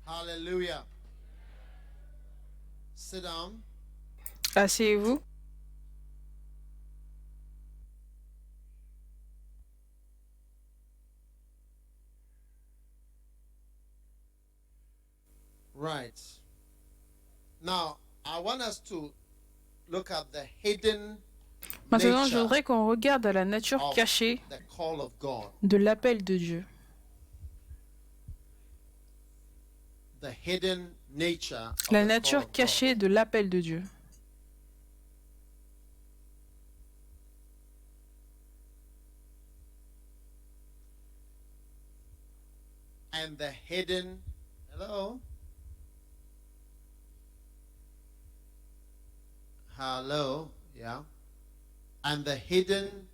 Hallelujah. Sit down. Asseyez-vous. Right. Now, I want us to look at the hidden Maintenant, je nature voudrais qu'on regarde à la nature of cachée the call of God. de l'appel de Dieu. The hidden nature of La the call nature of God. cachée de l'appel de Dieu. And the hidden, hello? Hello, yeah. And the hidden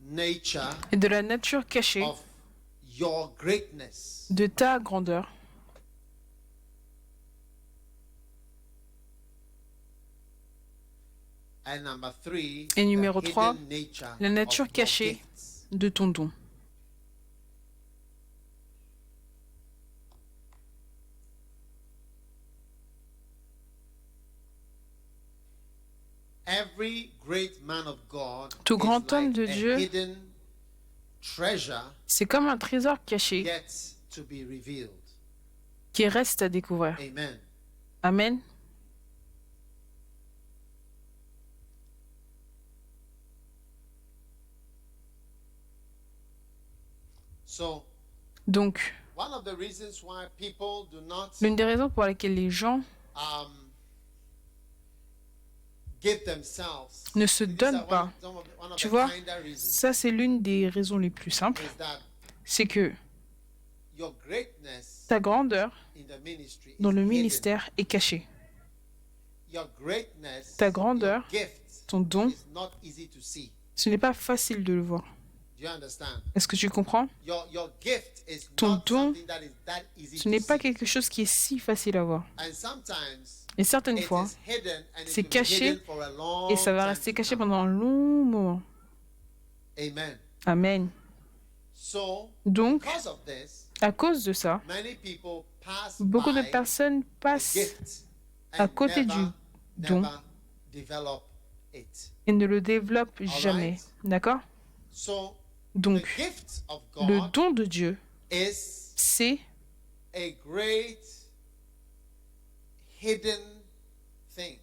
nature Et de la nature cachée of your greatness. de ta grandeur. And number three, Et the numéro 3, hidden nature la nature of your cachée gifts. de ton don. Every great man of God Tout is grand homme like de a Dieu hidden treasure C'est comme un trésor caché yet to be revealed. qui reste à découvrir. Amen. Amen. So, Donc, one of the reasons why people do not l'une des raisons pour lesquelles les gens um, give themselves ne se these are donnent pas, one of tu the vois, kinder reasons ça c'est l'une des raisons les plus simples, is that c'est que your greatness ta grandeur in the ministry dans is le hidden. ministère est cachée. Your greatness, Ta grandeur, your gift ton don, is not easy to see. ce n'est pas facile de le voir. Do you understand? Est-ce que tu comprends? Your gift is Ton not don, something that is that easy Ce to n'est pas see. quelque chose qui est si facile à voir. And sometimes Et certaines it fois, is hidden and it c'est will be caché hidden for a long et ça va time rester to caché come. pendant un long moment. Amen. Amen. So, Donc, because of this, à cause de ça, many people pass beaucoup de by personnes the passent gift à and côté never, du don never develop it. et ne le développent jamais. Alright. D'accord? So, the Donc, gift of le God don de Dieu, is c'est a great hidden thing.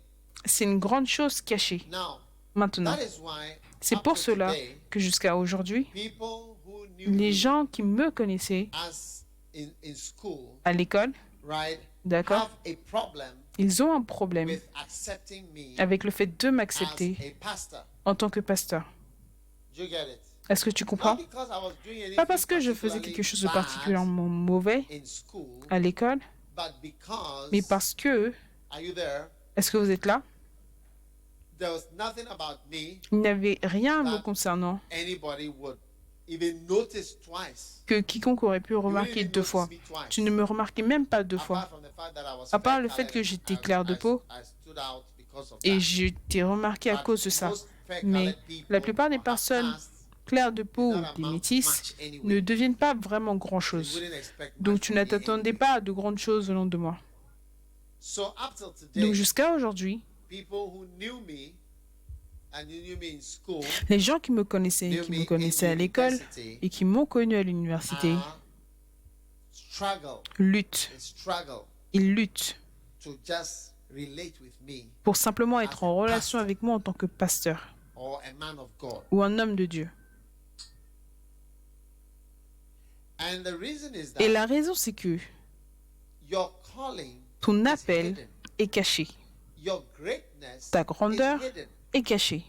une grande chose cachée. Now, Maintenant, that is why c'est up pour to cela today, que jusqu'à aujourd'hui, people who knew les me gens qui me connaissaient as in school, à l'école, right, d'accord, have a problem ils ont un problème with accepting me avec le fait de as m'accepter a pastor. en tant que pasteur. Do you get it? Est-ce que tu Not comprends? because I was doing anything Pas parce que je faisais particularly quelque chose de bad particulièrement mauvais in school, à l'école, but because, mais parce que, are you there? est-ce que vous êtes là? There was nothing about me Il n'y avait rien me concernant anybody would even notice twice. que quiconque aurait pu You remarquer wouldn't even deux notice fois. me twice. Tu ne me remarquais même pas deux fois. Apart from the fact that I was À part fair le fait que colored, j'étais clair de peau, I stood out because of et that. j'ai été remarqué à But cause de ça. most fair Mais colored people la plupart des or personnes outcasts, claires de peau did ou not des amount to métisses much anyway. ne deviennent pas vraiment They grand-chose. wouldn't expect Donc much tu from ne me t'attendais anyway. pas à de grandes choses venant de moi. So up till Donc today, jusqu'à aujourd'hui, people who knew me and you knew me in school les gens qui me connaissaient à l'école et qui m'ont connu à l'université luttent. Ils luttent to just relate with me pour simplement être en relation avec moi en tant que pasteur or a man of God. ou un homme de Dieu. And the reason is Et that la raison, c'est que your calling ton is appel hidden. est caché, Your greatness ta grandeur is hidden. est cachée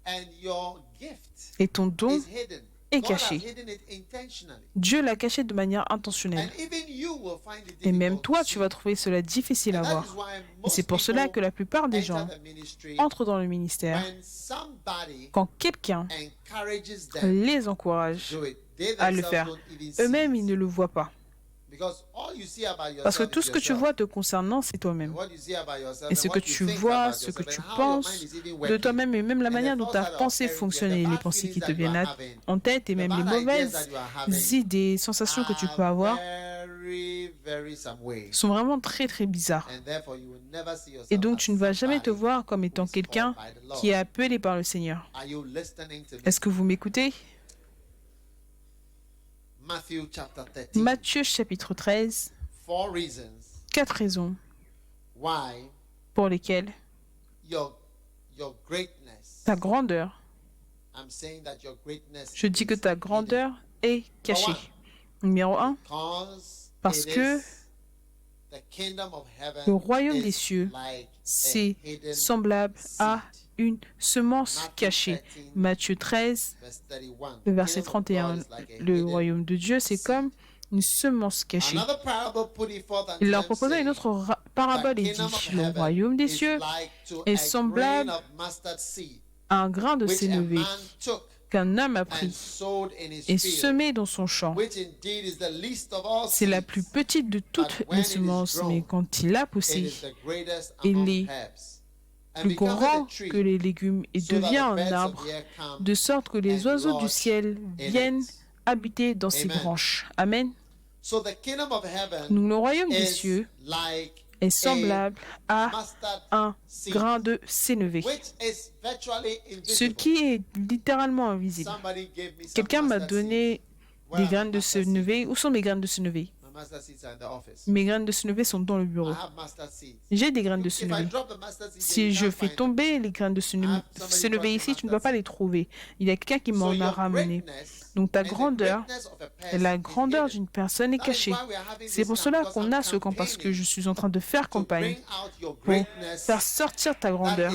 And your gift et ton don is hidden. est God has caché. hidden it intentionally. Dieu l'a caché de manière intentionnelle. And even you will find it Et même difficult toi, to tu see. vas trouver cela difficile à And that voir. is why Et most c'est pour cela people que la plupart des enter gens the ministry entrent dans le ministère when somebody quand quelqu'un encourages them les to encourage do it. They à le themselves faire. don't even see Eux-mêmes, it. ils ne le voient pas. Because all you see about Parce que yourself tout is ce que tu yourself. vois te concernant, c'est toi-même. What you see about yourself Et and ce que what you tu think vois, about ce que yourself tu and how your penses mind is even de working. toi-même et même la And the manière dont thoughts ta that are pensée occurring, fonctionne the et les bad pensées qui feelings te that you viennent are having, en tête et the même les bad ideas mauvaises that you are having idées, sensations que tu peux avoir very, sont vraiment très très bizarres. Et donc tu ne vas jamais te voir comme étant quelqu'un qui est appelé par le Seigneur. Est-ce que vous m'écoutez? Matthieu chapitre 13, 4 raisons pour lesquelles ta grandeur, je dis que ta grandeur est cachée. Numéro 1, parce que le royaume des cieux, c'est semblable à une semence cachée. Matthieu 13, le verset 31. Le royaume de Dieu, c'est comme une semence cachée. Il leur proposa une autre parabole et dit, le royaume des cieux est semblable à un grain de sénévé qu'un homme a pris et semé dans son champ. C'est la plus petite de toutes les semences, mais quand il a poussé, il est plus grand que les légumes et devient un arbre, de sorte que les oiseaux du ciel viennent habiter dans ses branches. Amen. Donc le royaume des cieux est semblable à un grain de sénévé, ce qui est littéralement invisible. Quelqu'un m'a donné des graines de sénévé. Où sont mes graines de sénévé? Mes graines de sénévé sont dans le bureau. J'ai des graines de sénévé. Si je fais tomber les graines de sénévé ici, tu ne vas pas les trouver. Il y a quelqu'un qui m'en a ramené. Donc ta grandeur, la grandeur d'une personne est cachée. C'est pour cela qu'on a ce camp, parce que je suis en train de faire campagne pour faire sortir ta grandeur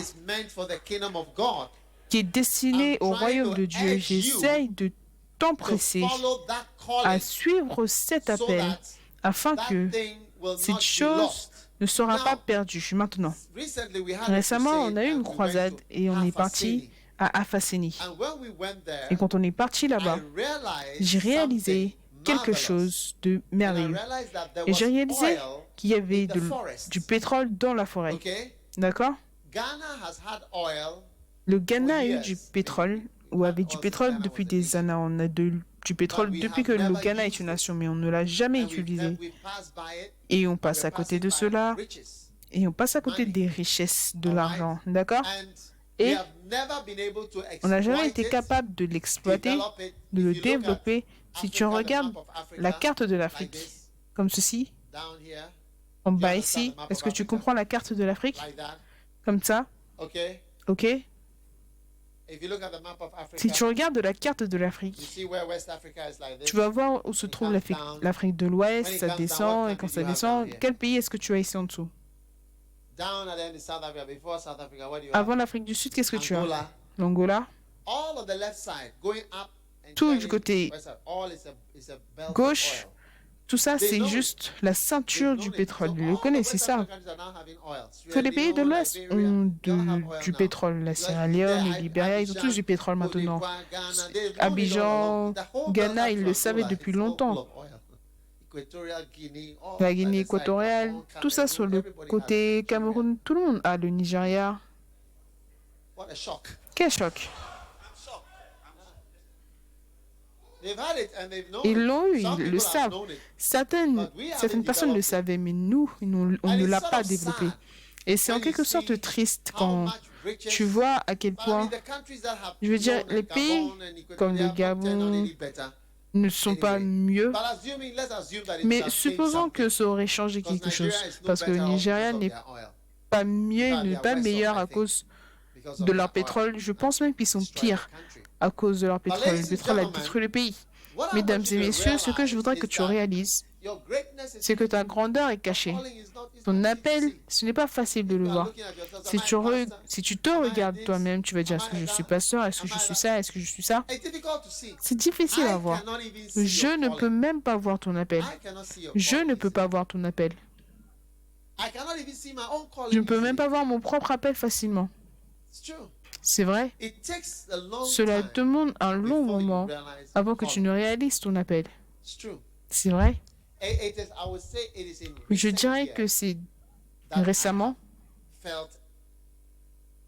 qui est destinée au royaume de Dieu. J'essaye de t'empresser à suivre cet appel afin que cette chose ne sera pas perdue. Maintenant, récemment, on a eu une croisade et on est parti à Afaseni. Et quand on est parti là-bas, j'ai réalisé quelque chose de merveilleux. Et j'ai réalisé qu'il y avait du pétrole dans la forêt. D'accord? Le Ghana a eu du pétrole, ou avait du pétrole depuis des années. On a du pétrole depuis que le Ghana est une nation, mais on ne l'a jamais utilisé. Et on passe à côté de cela, et on passe à côté des richesses, de l'argent. D'accord? Et on n'a jamais été capable de l'exploiter, de le développer. Si tu regardes la carte de l'Afrique, comme ceci, en bas ici, est-ce que tu comprends la carte de l'Afrique? Comme ça? Ok? Si tu regardes la carte de l'Afrique, tu vas voir où se trouve l'Afrique de l'Ouest, ça descend, et quand ça descend, quel pays est-ce que tu as ici en dessous? Avant l'Afrique du Sud, qu'est-ce que tu as? L'Angola. Tout du côté gauche, tout ça, c'est juste la ceinture du pétrole. Vous le connaissez ça. Tous les pays de l'Ouest ont du pétrole. La Sierra Leone, le Libéria, ils ont tous du pétrole maintenant. Abidjan, Ghana, ils le savaient depuis longtemps. La Guinée équatoriale, tout ça sur le côté Cameroun, tout le monde a le Nigeria. Quel choc! Ils l'ont eu, ils le savent. Certaines personnes le savaient, mais nous, on ne l'a pas développé. Et c'est en quelque sorte triste quand tu vois à quel point, je veux dire, les pays comme le Gabon ne sont pas mieux. Mais supposons que ça aurait changé quelque chose, parce que le Nigeria n'est pas mieux, n'est pas meilleur à cause de leur pétrole. Je pense même qu'ils sont pires à cause de leur pétrole. Le pétrole a détruit le pays. Mesdames et messieurs, ce que je voudrais que tu réalises, c'est que ta grandeur est cachée. Ton appel, ce n'est pas facile de le voir. Si tu te regardes toi-même, tu vas dire, est-ce que je suis pasteur, est-ce que je suis ça, est-ce que je suis ça? C'est difficile à voir. Je ne peux même pas voir ton appel. Je ne peux pas voir ton appel. Je ne peux même pas voir mon propre appel facilement. C'est vrai. Cela demande un long moment avant que tu ne réalises ton appel. C'est vrai. Je dirais que c'est récemment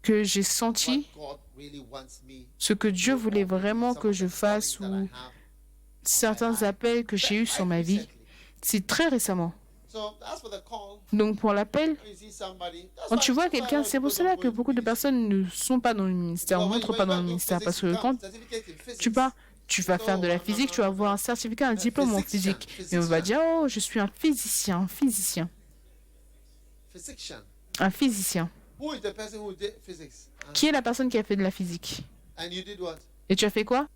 que j'ai senti ce que Dieu voulait vraiment que je fasse, ou certains appels que j'ai eus sur ma vie. C'est très récemment. Donc pour l'appel, quand tu vois quelqu'un, c'est pour cela que beaucoup de personnes ne sont pas dans le ministère, ne rentrent pas dans le ministère, parce que quand tu pars, tu vas faire de la physique, tu vas avoir un certificat, un diplôme en physique. Et on va dire, oh, je suis un physicien, un physicien. Un physicien. Qui est la personne qui a fait de la physique? Et tu as fait quoi?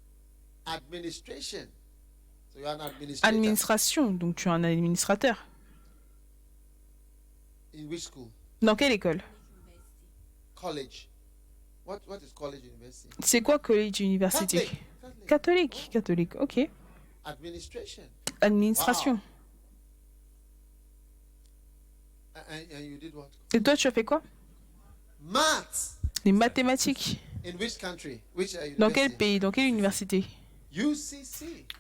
Administration, donc tu es un administrateur. Dans quelle école? C'est quoi collège université? Catholique, catholique, ok. Administration. Et toi, tu as fait quoi? Les mathématiques. Dans quel pays? Dans quelle université?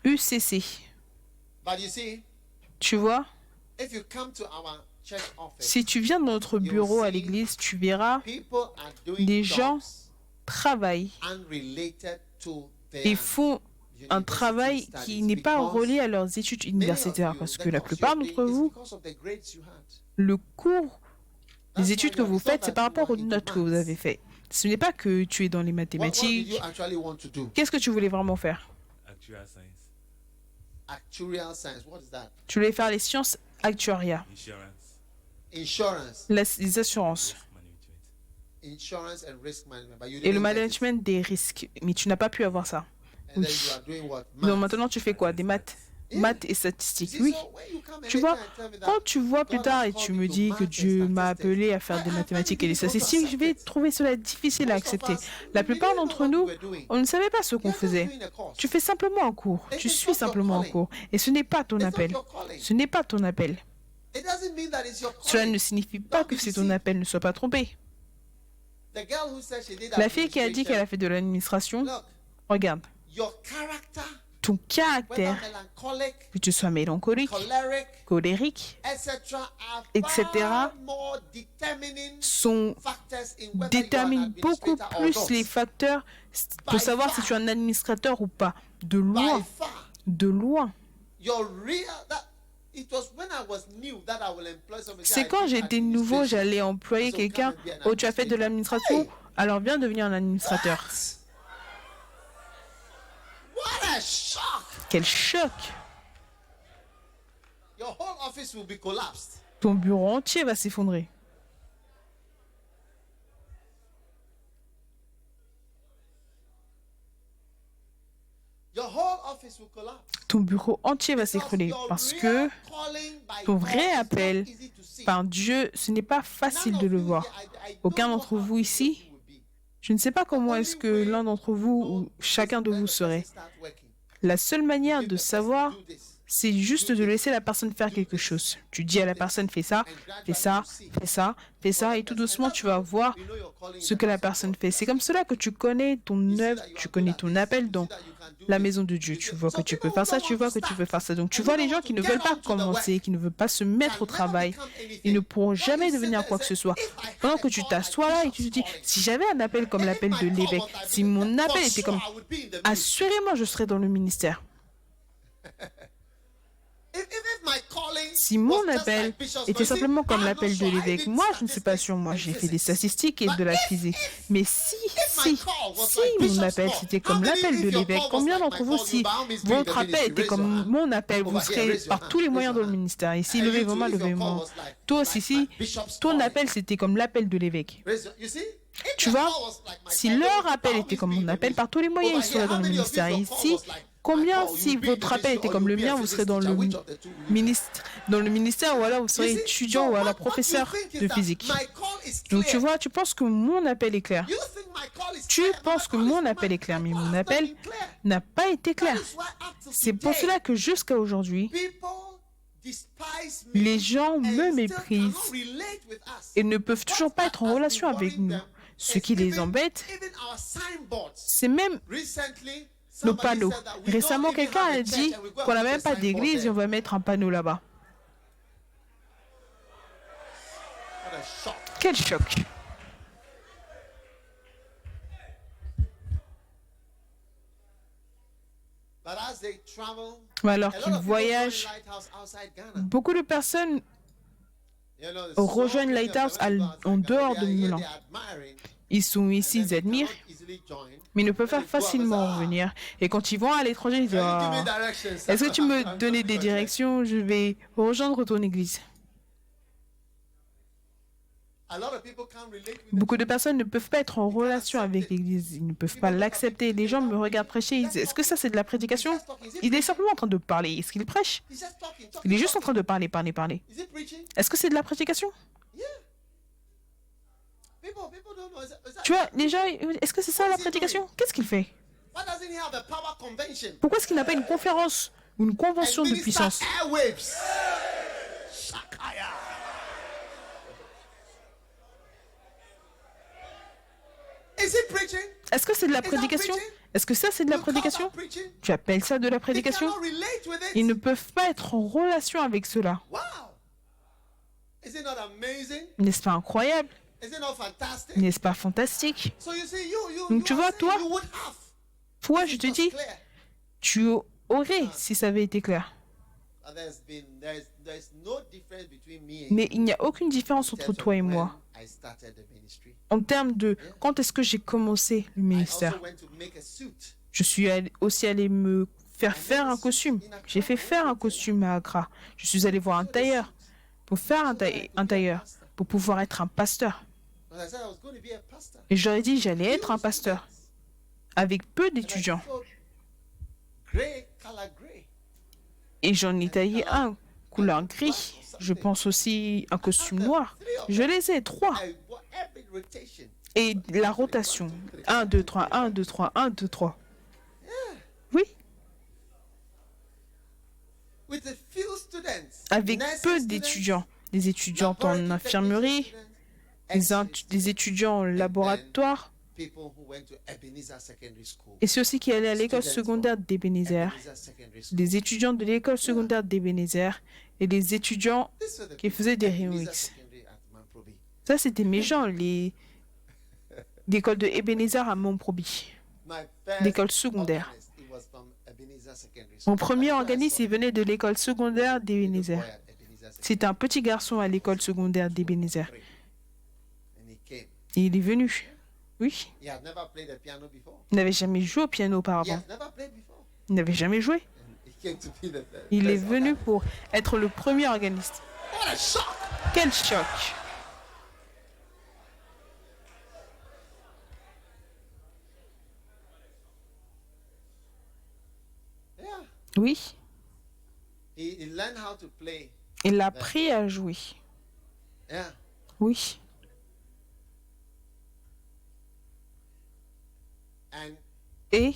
UCC. Tu vois, si tu viens dans notre bureau à l'église, tu verras des gens travaillent et font un travail qui n'est pas relié à leurs études universitaires. Parce que la plupart d'entre vous, le cours, les études que vous faites, c'est par rapport aux notes que vous avez faites. Ce n'est pas que tu es dans les mathématiques. Qu'est-ce que tu voulais vraiment faire? Tu voulais faire les sciences actuariales. Les assurances. Et le management des risques. Mais tu n'as pas pu avoir ça. Oui. Donc maintenant, tu fais quoi? Des maths? Maths et statistiques, oui. Tu vois, quand tu vois plus tard et tu me dis que Dieu m'a appelé à faire des mathématiques et des statistiques, je vais trouver cela difficile à accepter. La plupart d'entre nous, on ne savait pas ce qu'on faisait. Tu fais simplement un cours, tu suis simplement un cours. Et ce n'est pas ton appel. Ce n'est pas ton appel. Cela ne signifie pas que si ton appel ne soit pas trompé. La fille qui a dit qu'elle a fait de l'administration, regarde. Ton caractère, que tu sois mélancolique, colérique, etc., déterminent beaucoup plus les facteurs pour savoir si tu es un administrateur ou pas. De loin. De loin. C'est quand j'étais nouveau, j'allais employer quelqu'un. Oh, tu as fait de l'administration, alors viens devenir un administrateur. Quel choc! Ton bureau entier va s'effondrer. Ton bureau entier va s'écrouler parce que ton vrai appel par Dieu, ce n'est pas facile de le voir. Aucun d'entre vous ici, je ne sais pas comment est-ce que l'un d'entre vous ou chacun de vous serait. La seule manière de savoir, c'est juste de laisser la personne faire quelque chose. Tu dis à la personne, fais ça, fais ça, fais ça, fais ça, et tout doucement, tu vas voir ce que la personne fait. C'est comme cela que tu connais ton œuvre, tu connais ton appel dans la maison de Dieu. Tu vois que tu peux faire ça, tu vois que tu peux faire ça. Donc, tu vois les gens qui ne veulent pas commencer, qui ne veulent pas se mettre au travail, ils ne pourront jamais devenir quoi que ce soit. Pendant que tu t'assois là et tu te dis, si j'avais un appel comme l'appel de l'évêque, si mon appel était comme, assurément, je serais dans le ministère. Si mon appel était simplement comme l'appel de l'évêque, moi je ne suis pas sûr, moi j'ai fait des statistiques et de la physique. Mais si mon appel c'était comme l'appel de l'évêque, combien d'entre vous, si votre appel était comme mon appel, vous serez par tous les moyens dans le ministère? Ici, levez vos mains, levez vos mains. Toi aussi, si ton appel c'était comme l'appel de l'évêque. Tu vois, si leur appel était comme mon appel, par tous les moyens, ils seraient dans le ministère. Ici, combien, si votre appel était comme le mien, vous serez dans le ministère ou alors vous serez étudiant ou alors professeur de physique. Donc tu vois, tu penses que mon appel est clair. Tu penses que mon appel est clair, mais mon appel n'a pas été clair. C'est pour cela que jusqu'à aujourd'hui, les gens me méprisent et ne peuvent toujours pas être en relation avec nous. Ce qui les embête, c'est même nos panneaux. Récemment, quelqu'un a dit qu'on n'a même pas d'église et on va mettre un panneau là-bas. Quel choc! Mais alors qu'ils voyagent, beaucoup de personnes rejoignent Lighthouse en dehors de Milan. Ils sont ici, ils admirent, mais ils ne peuvent pas facilement revenir. Et quand ils vont à l'étranger, ils disent est-ce que tu me donnes des directions? Je vais rejoindre ton église. Beaucoup de personnes ne peuvent pas être en relation avec l'Église. Ils ne peuvent pas l'accepter. Les gens me regardent prêcher. Ils disent, est-ce que ça, c'est de la prédication? Il est simplement en train de parler. Est-ce qu'il prêche? Il est juste en train de parler. Est-ce que c'est de la prédication? Tu vois, les gens, est-ce que c'est ça la prédication? Qu'est-ce qu'il fait? Pourquoi est-ce qu'il n'a pas une conférence ou une convention de puissance? Est-ce que c'est de la prédication? Est-ce que ça, c'est de la prédication? Tu appelles ça de la prédication? Ils ne peuvent pas être en relation avec cela. N'est-ce pas incroyable? N'est-ce pas fantastique? Donc tu vois, toi, je te dis, tu aurais si ça avait été clair. Mais il n'y a aucune différence entre toi et moi en termes de quand est-ce que j'ai commencé le ministère. Je suis aussi allé me faire un costume. J'ai fait faire un costume à Accra. Je suis allé voir un tailleur pour faire un tailleur, pour pouvoir être un pasteur. Et j'aurais dit j'allais être un pasteur avec peu d'étudiants. Et j'en ai taillé un, couleur gris. Je pense aussi un costume noir. Je les ai, 3. Et la rotation. 1, 2, 3, 1, 2, 3, 1, 2, 3. Oui. Avec peu d'étudiants. Des étudiants en infirmerie, des étudiants en laboratoire. Et ceux aussi qui allaient à l'école secondaire d'Ebenezer, des étudiants de l'école secondaire d'Ebenezer et des étudiants qui faisaient des remixes. Ça, c'était mes gens, l'école de Ebenezer à Montproby, l'école secondaire. Mon premier organisme, il venait de l'école secondaire d'Ebenezer. C'était un petit garçon à l'école secondaire d'Ebenezer. Et il est venu. Oui. Il n'avait jamais joué au piano auparavant. Il n'avait jamais joué. Il est venu pour être le premier organiste. Quel choc! Oui. Il a appris à jouer. Oui. Et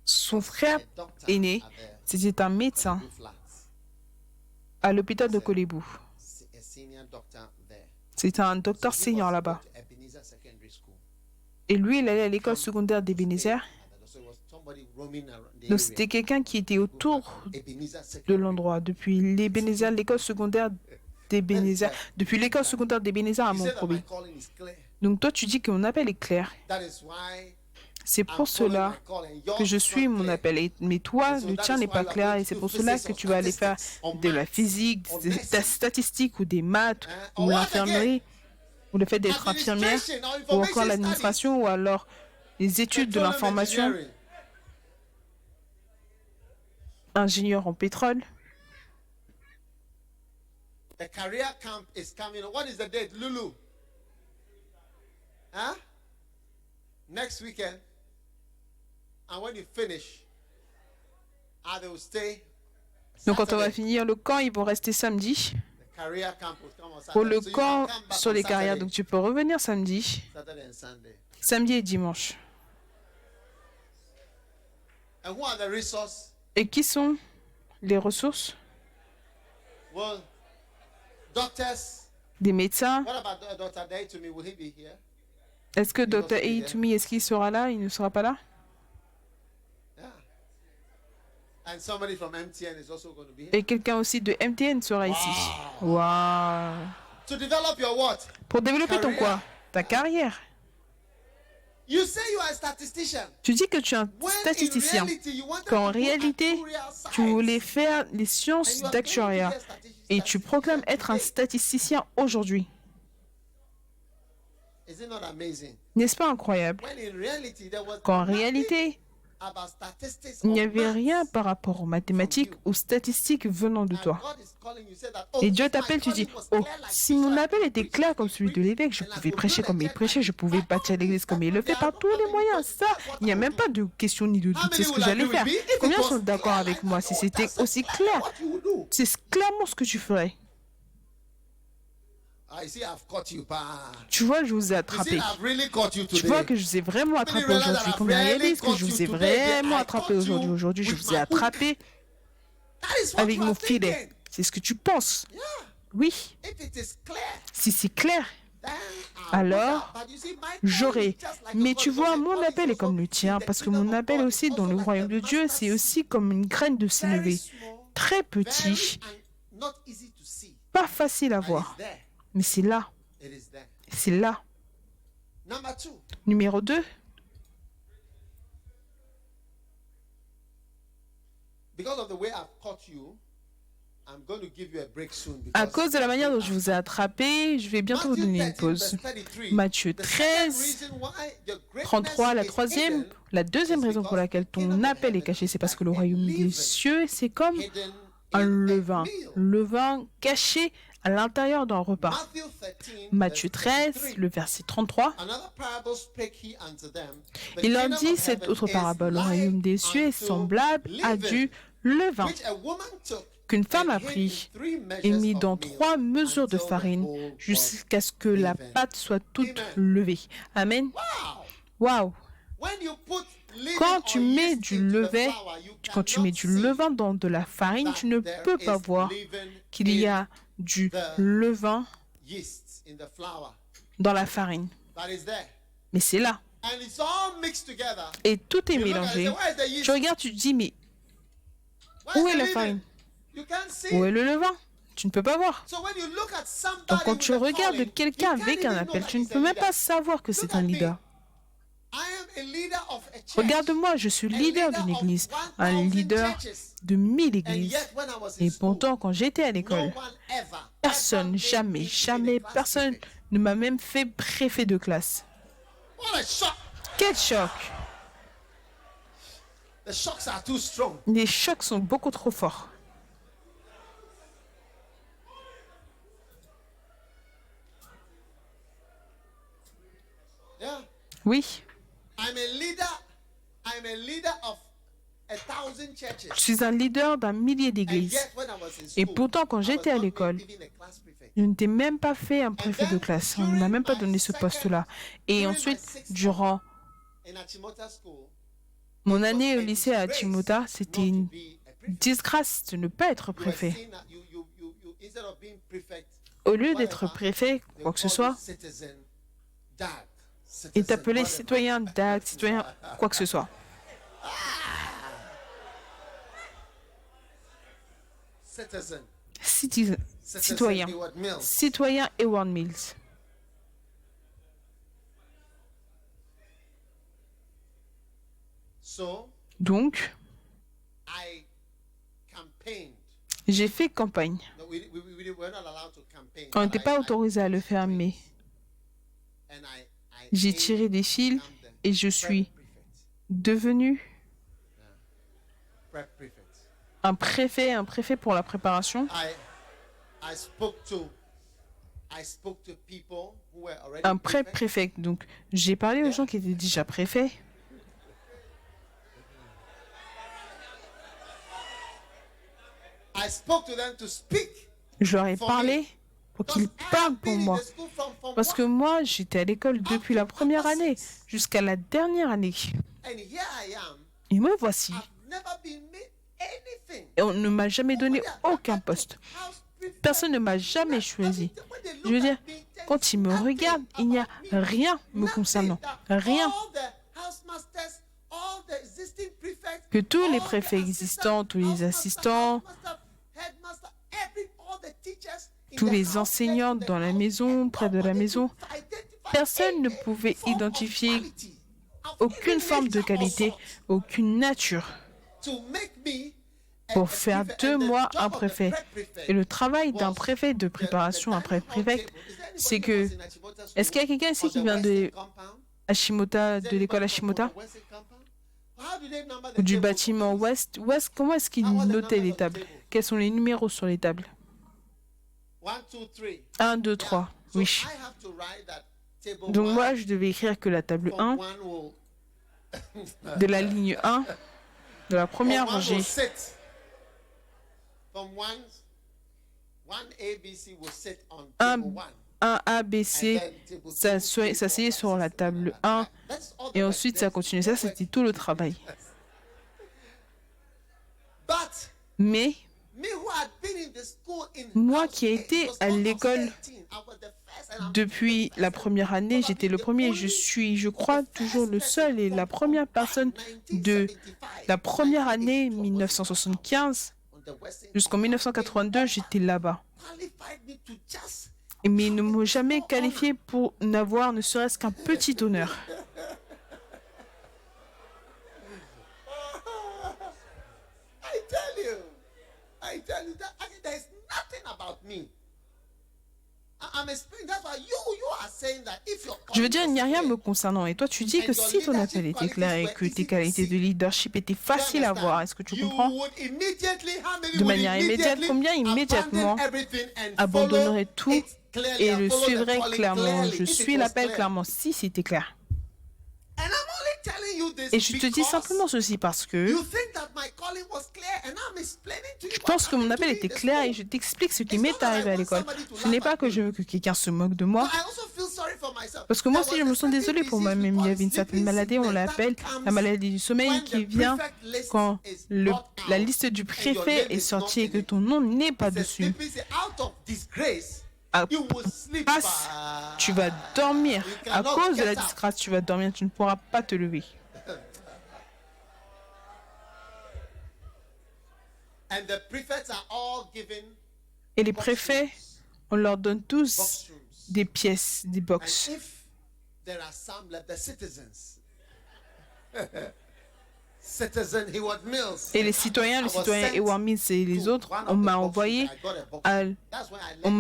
son frère aîné, c'était un médecin à l'hôpital de Kolebu. C'était un docteur senior là-bas. Et lui, il allait à l'école secondaire d'Ebenezer. Donc c'était quelqu'un qui était autour de l'endroit, depuis l'école secondaire d'Ebenezer, depuis l'école secondaire d'Ebenezer à Montproby. Donc toi, tu dis que mon appel est clair. C'est pour cela que je suis mon appel. Mais toi, le tien n'est pas clair et c'est pour cela que tu vas aller faire de la physique, des statistiques ou des maths ou l'infirmerie ou le fait d'être infirmière ou encore l'administration ou alors les études de l'information, ingénieur en pétrole. The career camp is coming. What is the date, Lulu? Huh? Next weekend. And when you finish, they will stay. Donc quand on va finir le camp, ils vont rester samedi. Pour le camp sur les carrières, donc tu peux revenir samedi. Samedi et dimanche. Et qui sont les ressources? Des médecins. Est-ce que Dr. Aitumi, est-ce qu'il sera là? Il ne sera pas là? Et quelqu'un aussi de MTN sera ici. Wow. Pour développer ton quoi? Ta carrière. Tu dis que tu es un statisticien, qu'en réalité, tu voulais faire les sciences d'actuariat et tu proclames être un statisticien aujourd'hui. N'est-ce pas incroyable? Qu'en réalité, il n'y avait rien par rapport aux mathématiques ou statistiques venant de toi. Et Dieu t'appelle, tu dis, oh, si mon appel était clair comme celui de l'évêque, je pouvais prêcher comme il prêchait, je pouvais bâtir l'église comme il le fait par tous les moyens. Ça, il n'y a même pas de question ni de doute, c'est ce que j'allais faire. Combien sont d'accord avec moi si c'était aussi clair? C'est clairement ce que tu ferais. Tu vois, je vous ai attrapé. Tu vois que je vous ai vraiment attrapé aujourd'hui. Combien réalise que je vous ai vraiment attrapé aujourd'hui. Aujourd'hui, je vous ai attrapé avec mon filet. C'est ce que tu penses. Oui. Si c'est clair, alors j'aurai. Mais tu vois, mon appel est comme le tien, parce que mon appel aussi dans le royaume de Dieu, c'est aussi comme une graine de sénévé. Très petit, pas facile à voir. Mais c'est là. C'est là. Numéro 2. À cause de la manière dont je vous ai attrapé, je vais bientôt vous donner une pause. Matthieu 13, 33, la deuxième raison pour laquelle ton appel est caché, c'est parce que le royaume des cieux, c'est comme un levain caché à l'intérieur d'un repas. Matthieu 13, le verset 33. Il leur dit cette autre parabole. Le royaume des cieux est semblable à du levain qu'une femme a pris et mis dans 3 mesures de farine jusqu'à ce que la pâte soit toute levée. Amen. Wow. Quand tu mets du levain dans de la farine, tu ne peux pas voir qu'il y a du levain dans la farine. Mais c'est là. Et tout est mélangé. Tu regardes, tu te dis, mais où est la farine? Où est le levain? Tu ne peux pas voir. Donc quand tu regardes quelqu'un avec un appel, tu ne peux même pas savoir que c'est un leader. Regarde-moi, je suis leader d'une église, un leader de 1000 églises. Et pourtant, quand j'étais à l'école, personne, jamais personne ne m'a même fait préfet de classe. Quel choc! Les chocs sont beaucoup trop forts. Oui. Je suis un leader d'un millier d'églises. Et pourtant, quand j'étais à l'école, je n'étais même pas fait un préfet de classe. On ne m'a même pas donné ce poste-là. Et ensuite, durant mon année au lycée à Timota, c'était une disgrâce de ne pas être préfet. Au lieu d'être préfet, quoi que ce soit, et t'appeler citoyen, DAG, citoyen, quoi que ce soit. Citoyen Eward Mills. Donc, j'ai fait campagne. On n'était pas autorisé à le faire, mais j'ai tiré des fils et je suis devenu un préfet pour la préparation. Un pré-préfet. Donc, j'ai parlé aux gens qui étaient déjà préfets. Je leur ai parlé pour qu'ils parlent pour moi. Parce que moi, j'étais à l'école depuis la première année jusqu'à la dernière année. Et me voici. Et on ne m'a jamais donné aucun poste. Personne ne m'a jamais choisi. Je veux dire, quand ils me regardent, il n'y a rien me concernant. Rien. Que tous les préfets existants, tous les assistants, tous les enseignants dans la maison, près de la maison, personne ne pouvait identifier aucune forme de qualité, aucune nature pour faire de moi un préfet. Et le travail d'un préfet de préparation, un préfet, c'est que... Est-ce qu'il y a quelqu'un ici qui vient de Hashimota, de l'école Hashimota ou du bâtiment Ouest? Comment est-ce qu'ils notaient les tables? Quels sont les numéros sur les tables? 1, 2, 3. Oui. Donc moi, je devais écrire que la table 1, de la ligne 1, de la première rangée, un A, B, C, ça s'asseyait sur la table 1, et ensuite ça continuait. Ça, c'était tout le travail. Mais moi qui ai été à l'école depuis la première année, j'étais le premier. Je suis, je crois, toujours le seul et la première personne de la première année 1975 jusqu'en 1982, j'étais là-bas. Mais ils ne m'ont jamais qualifié pour n'avoir ne serait-ce qu'un petit honneur. I tell you that there's nothing about me. I'm explaining. That's why you are saying that if you're... Je veux dire, il n'y a rien me concernant. Et toi, tu dis que si ton appel était clair et que tes qualités de leadership étaient faciles à voir, est-ce que tu comprends? De manière immédiate, combien immédiatement abandonnerait tout et le suivrait clairement? Je suis l'appel clairement, si c'était clair. Et je te dis simplement ceci parce que je pense que mon appel était clair et je t'explique ce qui m'est arrivé à l'école. Ce n'est pas que je veux que quelqu'un se moque de moi, parce que moi aussi je me sens désolée pour moi-même. Il y avait une certaine maladie, on l'appelle la maladie du sommeil, qui vient quand la liste du préfet est sortie et que ton nom n'est pas dessus. Passe, tu vas dormir. À cause de la disgrâce, tu vas dormir, tu ne pourras pas te lever. Et les préfets, on leur donne tous des pièces, des box. Et les citoyens Howard Mills et les autres, on m'a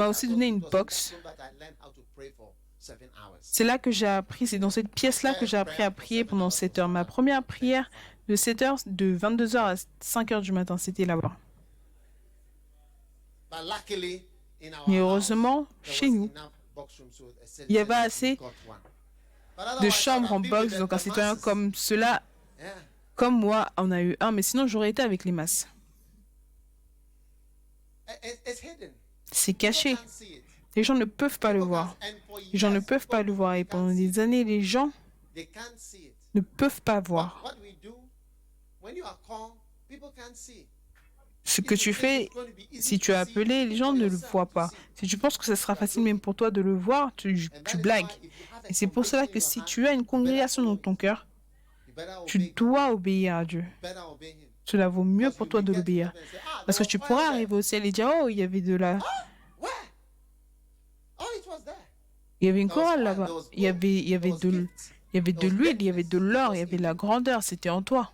aussi donné une box. C'est là que j'ai appris, c'est dans cette pièce-là que j'ai appris à prier pendant 7 heures. Ma première prière de 7 heures, de 22 heures à 5 heures du matin, c'était là-bas. Mais heureusement, chez nous, il y avait assez de chambres en box, donc un citoyen comme cela, comme moi, on a eu un, mais sinon j'aurais été avec les masses. C'est caché. Les gens ne peuvent pas le voir. Les gens ne peuvent pas le voir. Et pendant des années, les gens ne peuvent pas voir. Ce que tu fais, si tu es appelé, les gens ne le voient pas. Si tu penses que ce sera facile même pour toi de le voir, tu blagues. Et c'est pour cela que si tu as une congrégation dans ton cœur, tu dois obéir à Dieu. Cela vaut mieux pour toi de l'obéir. Parce que tu pourras arriver au ciel et dire, oh, il y avait de la... Il y avait une chorale là-bas. Il y avait de l'huile, il y avait de l'or, il y avait de la grandeur. C'était en toi.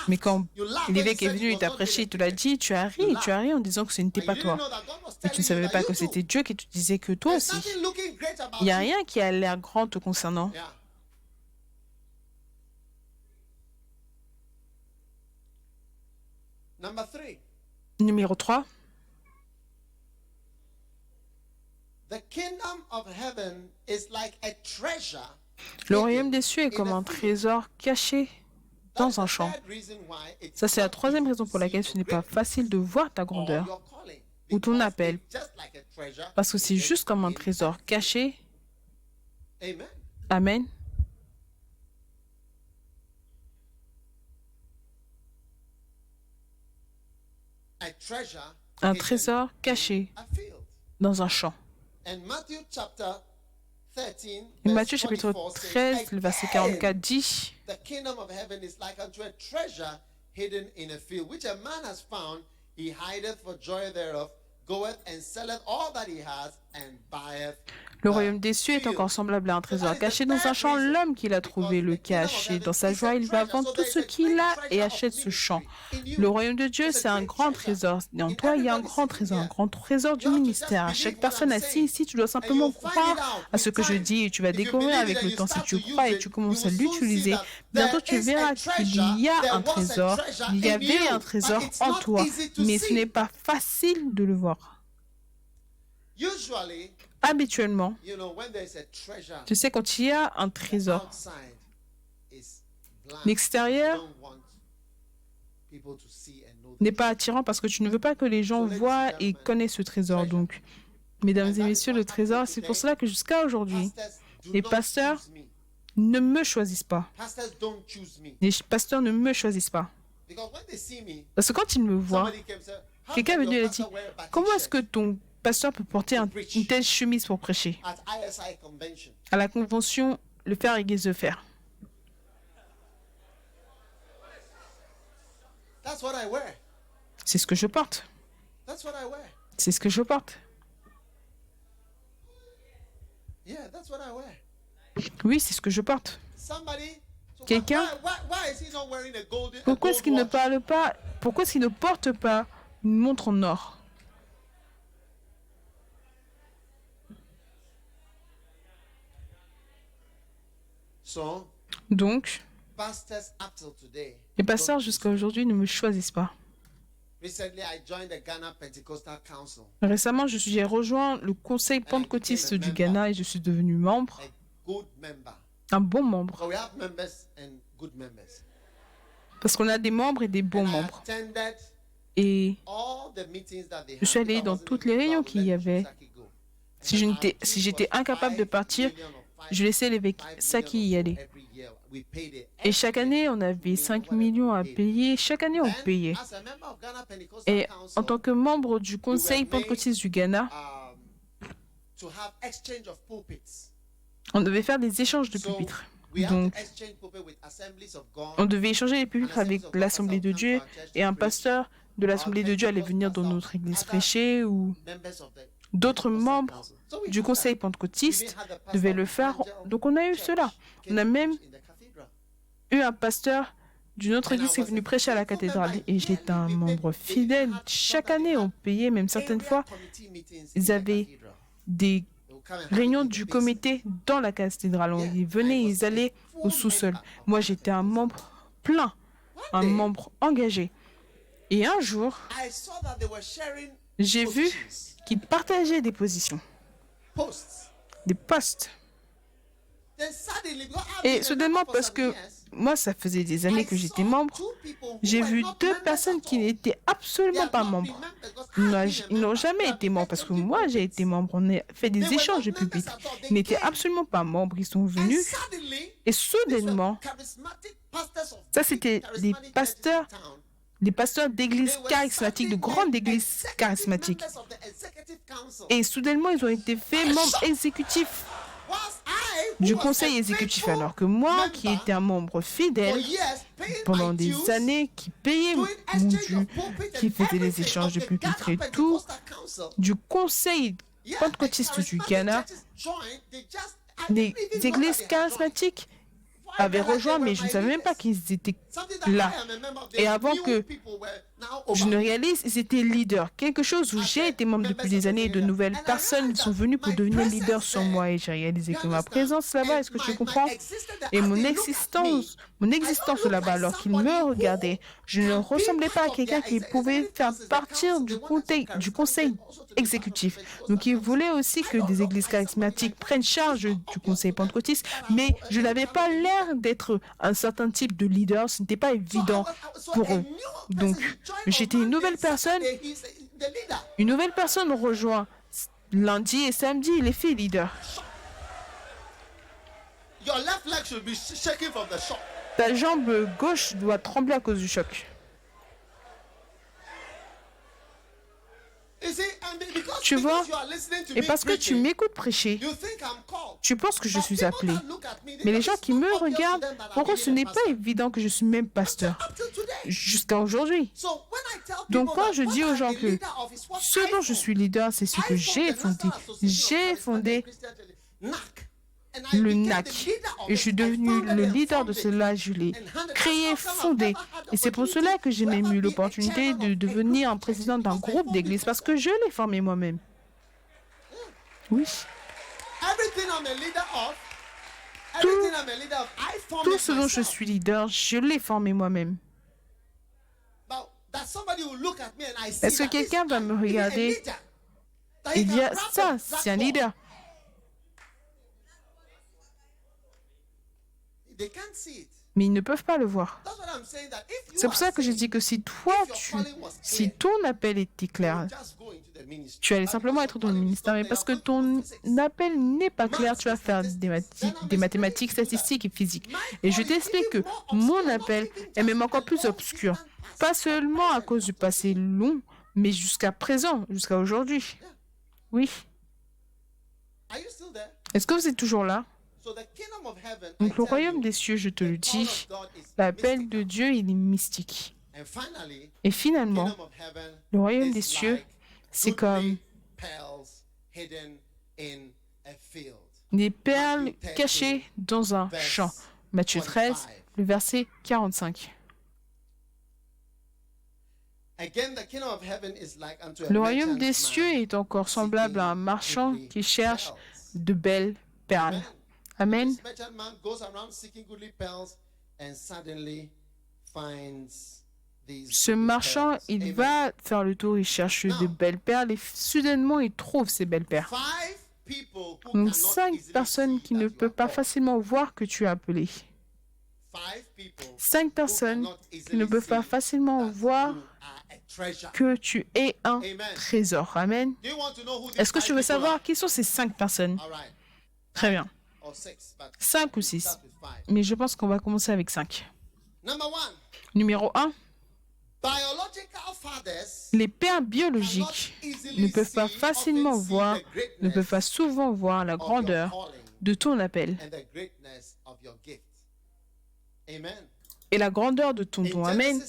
Mais quand l'évêque est venu et t'a prêché, il te l'a dit, tu as ri en disant que ce n'était pas toi. Mais tu ne savais pas que c'était Dieu qui te disait que toi aussi. Il n'y a rien qui a l'air grand te concernant. Numéro 3. Le royaume des cieux est comme un trésor caché dans un champ. Ça, c'est la troisième raison pour laquelle ce n'est pas facile de voir ta grandeur ou ton appel. Parce que c'est juste comme un trésor caché. Amen. Un trésor caché dans un champ. Et Matthieu chapitre 13, le verset 44 dit: The kingdom of heaven is like unto a treasure hidden in a field, which a man has found, he hideth for joy thereof, goeth and selleth all that he has, Le royaume des cieux est encore semblable à un trésor caché dans un champ. L'homme qui l'a trouvé le cache et dans sa joie, il va vendre tout ce qu'il a et achète ce champ. Le royaume de Dieu, c'est un grand trésor. Et en toi, il y a un grand trésor du ministère. À chaque personne assise ici, tu dois simplement croire à ce que je dis et tu vas découvrir avec le temps. Si tu crois et tu commences à l'utiliser, bientôt tu verras qu'il y a un trésor, il y avait un trésor en toi, mais ce n'est pas facile de le voir. Habituellement, tu sais, quand il y a un trésor, l'extérieur n'est pas attirant parce que tu ne veux pas que les gens voient et connaissent ce trésor. Donc, mesdames et messieurs, le trésor, c'est pour cela que jusqu'à aujourd'hui, les pasteurs ne me choisissent pas. Les pasteurs ne me choisissent pas. Parce que quand ils me voient, quelqu'un me dit, comment est-ce que ton pasteur peut porter une telle chemise pour prêcher à la convention Le Fer Église de Fer? C'est ce que je porte. C'est ce que je porte. Oui, c'est ce que je porte. Quelqu'un, pourquoi est-ce qu'il ne parle pas, pourquoi est-ce qu'il ne porte pas une montre en or? Donc, les pasteurs jusqu'à aujourd'hui ne me choisissent pas. Récemment, j'ai rejoint le conseil pentecôtiste du Ghana et je suis devenu membre, un bon membre. Parce qu'on a des membres et des bons membres. Et je suis allé dans toutes les réunions qu'il y avait. Si j'étais incapable de partir, je laissais l'évêque Saki y aller. Et chaque année, on avait 5 millions à payer. Chaque année, on payait. Et en tant que membre du conseil pentecôtiste du Ghana, on devait faire des échanges de pupitres. Donc, on devait échanger les pupitres avec l'Assemblée de Dieu et un pasteur de l'Assemblée de Dieu allait venir dans notre église prêcher ou d'autres membres du conseil pentecôtiste devaient le faire. Donc, on a eu cela. On a même eu un pasteur d'une autre église qui est venu prêcher à la cathédrale. Et j'étais un membre fidèle. Chaque année, on payait, même certaines fois, ils avaient des réunions du comité dans la cathédrale. Ils venaient, ils allaient au sous-sol. Moi, j'étais un membre plein, un membre engagé. Et un jour, j'ai vu qu'ils partageaient des positions, des postes. Et soudainement, parce que moi, ça faisait des années que j'étais membre, j'ai vu 2 personnes qui n'étaient absolument pas membres. Ils n'ont jamais été membres, parce que moi, j'ai été membre. On a fait des échanges de pupitres. Ils n'étaient absolument pas membres. Ils sont venus. Et soudainement, ça, c'était des pasteurs d'églises charismatiques, de grandes églises charismatiques. Et soudainement, ils ont été faits membres exécutifs du conseil exécutif, alors que moi, qui étais un membre fidèle pendant des années, qui payait mon dû, qui faisait des échanges de pupitres et tout, du conseil pentecôtiste du Ghana, des églises charismatiques avaient rejoint, mais je ne savais même pas qu'ils étaient là. Et avant que je ne réalise, ils étaient leaders. Quelque chose où j'ai été membre depuis des années et de nouvelles personnes sont venues pour devenir leaders sur moi. Et j'ai réalisé que ma présence là-bas, est-ce que tu comprends? Et mon existence là-bas, alors qu'ils me regardaient, je ne ressemblais pas à quelqu'un qui pouvait faire partir du conseil exécutif. Donc, ils voulaient aussi que des églises charismatiques prennent charge du conseil pentecôtiste, mais je n'avais pas l'air d'être un certain type de leader. Ce n'était pas évident pour eux. Donc, j'étais une nouvelle personne. Une nouvelle personne rejoint lundi et samedi les filles leaders. Ta jambe gauche doit trembler à cause du choc. Tu vois, et parce que tu m'écoutes prêcher, tu penses que je suis appelé. Mais les gens qui me regardent, pour eux, ce n'est pas évident que je suis même pasteur. jusqu'à aujourd'hui. Donc quand je dis aux gens que ce dont je suis leader, c'est ce que j'ai fondé. J'ai fondé le NAC. Et je suis devenu le leader de cela. Je l'ai créé, fondé. Et c'est pour cela que j'ai même eu l'opportunité de devenir un président d'un groupe d'église, parce que je l'ai formé moi-même. Oui. Tout ce dont je suis leader, je l'ai formé moi-même. Est-ce que quelqu'un va me regarder et dire, ça, c'est un leader? Mais ils ne peuvent pas le voir. C'est pour ça que je dis que si ton appel était clair, tu allais simplement être dans le ministère, mais parce que ton appel n'est pas clair, tu vas faire des mathématiques, statistiques et physiques. Et je t'explique que mon appel est même encore plus obscur. Pas seulement à cause du passé long, mais jusqu'à présent, jusqu'à aujourd'hui. Oui. Est-ce que vous êtes toujours là? Donc le royaume des cieux, je te le dis, l'appel de Dieu, il est mystique. Et finalement, le royaume des cieux, c'est comme des perles cachées dans un champ. Matthieu 13, le verset 45. Le royaume des cieux est encore semblable à un marchand qui cherche de belles perles. Amen. Ce marchand, il va faire le tour, il cherche de belles perles et soudainement, il trouve ces belles perles. Donc, 5 personnes qui ne peuvent pas facilement voir que tu es appelé. 5 personnes qui ne peuvent pas facilement voir que tu es un trésor. Amen. Est-ce que tu veux savoir qui sont ces 5 personnes? Très bien. 5 ou 6. Mais je pense qu'on va commencer avec 5. Numéro 1. Les pères biologiques ne peuvent pas facilement voir, ne peuvent pas souvent voir la grandeur de ton appel et la grandeur de ton don. Amen.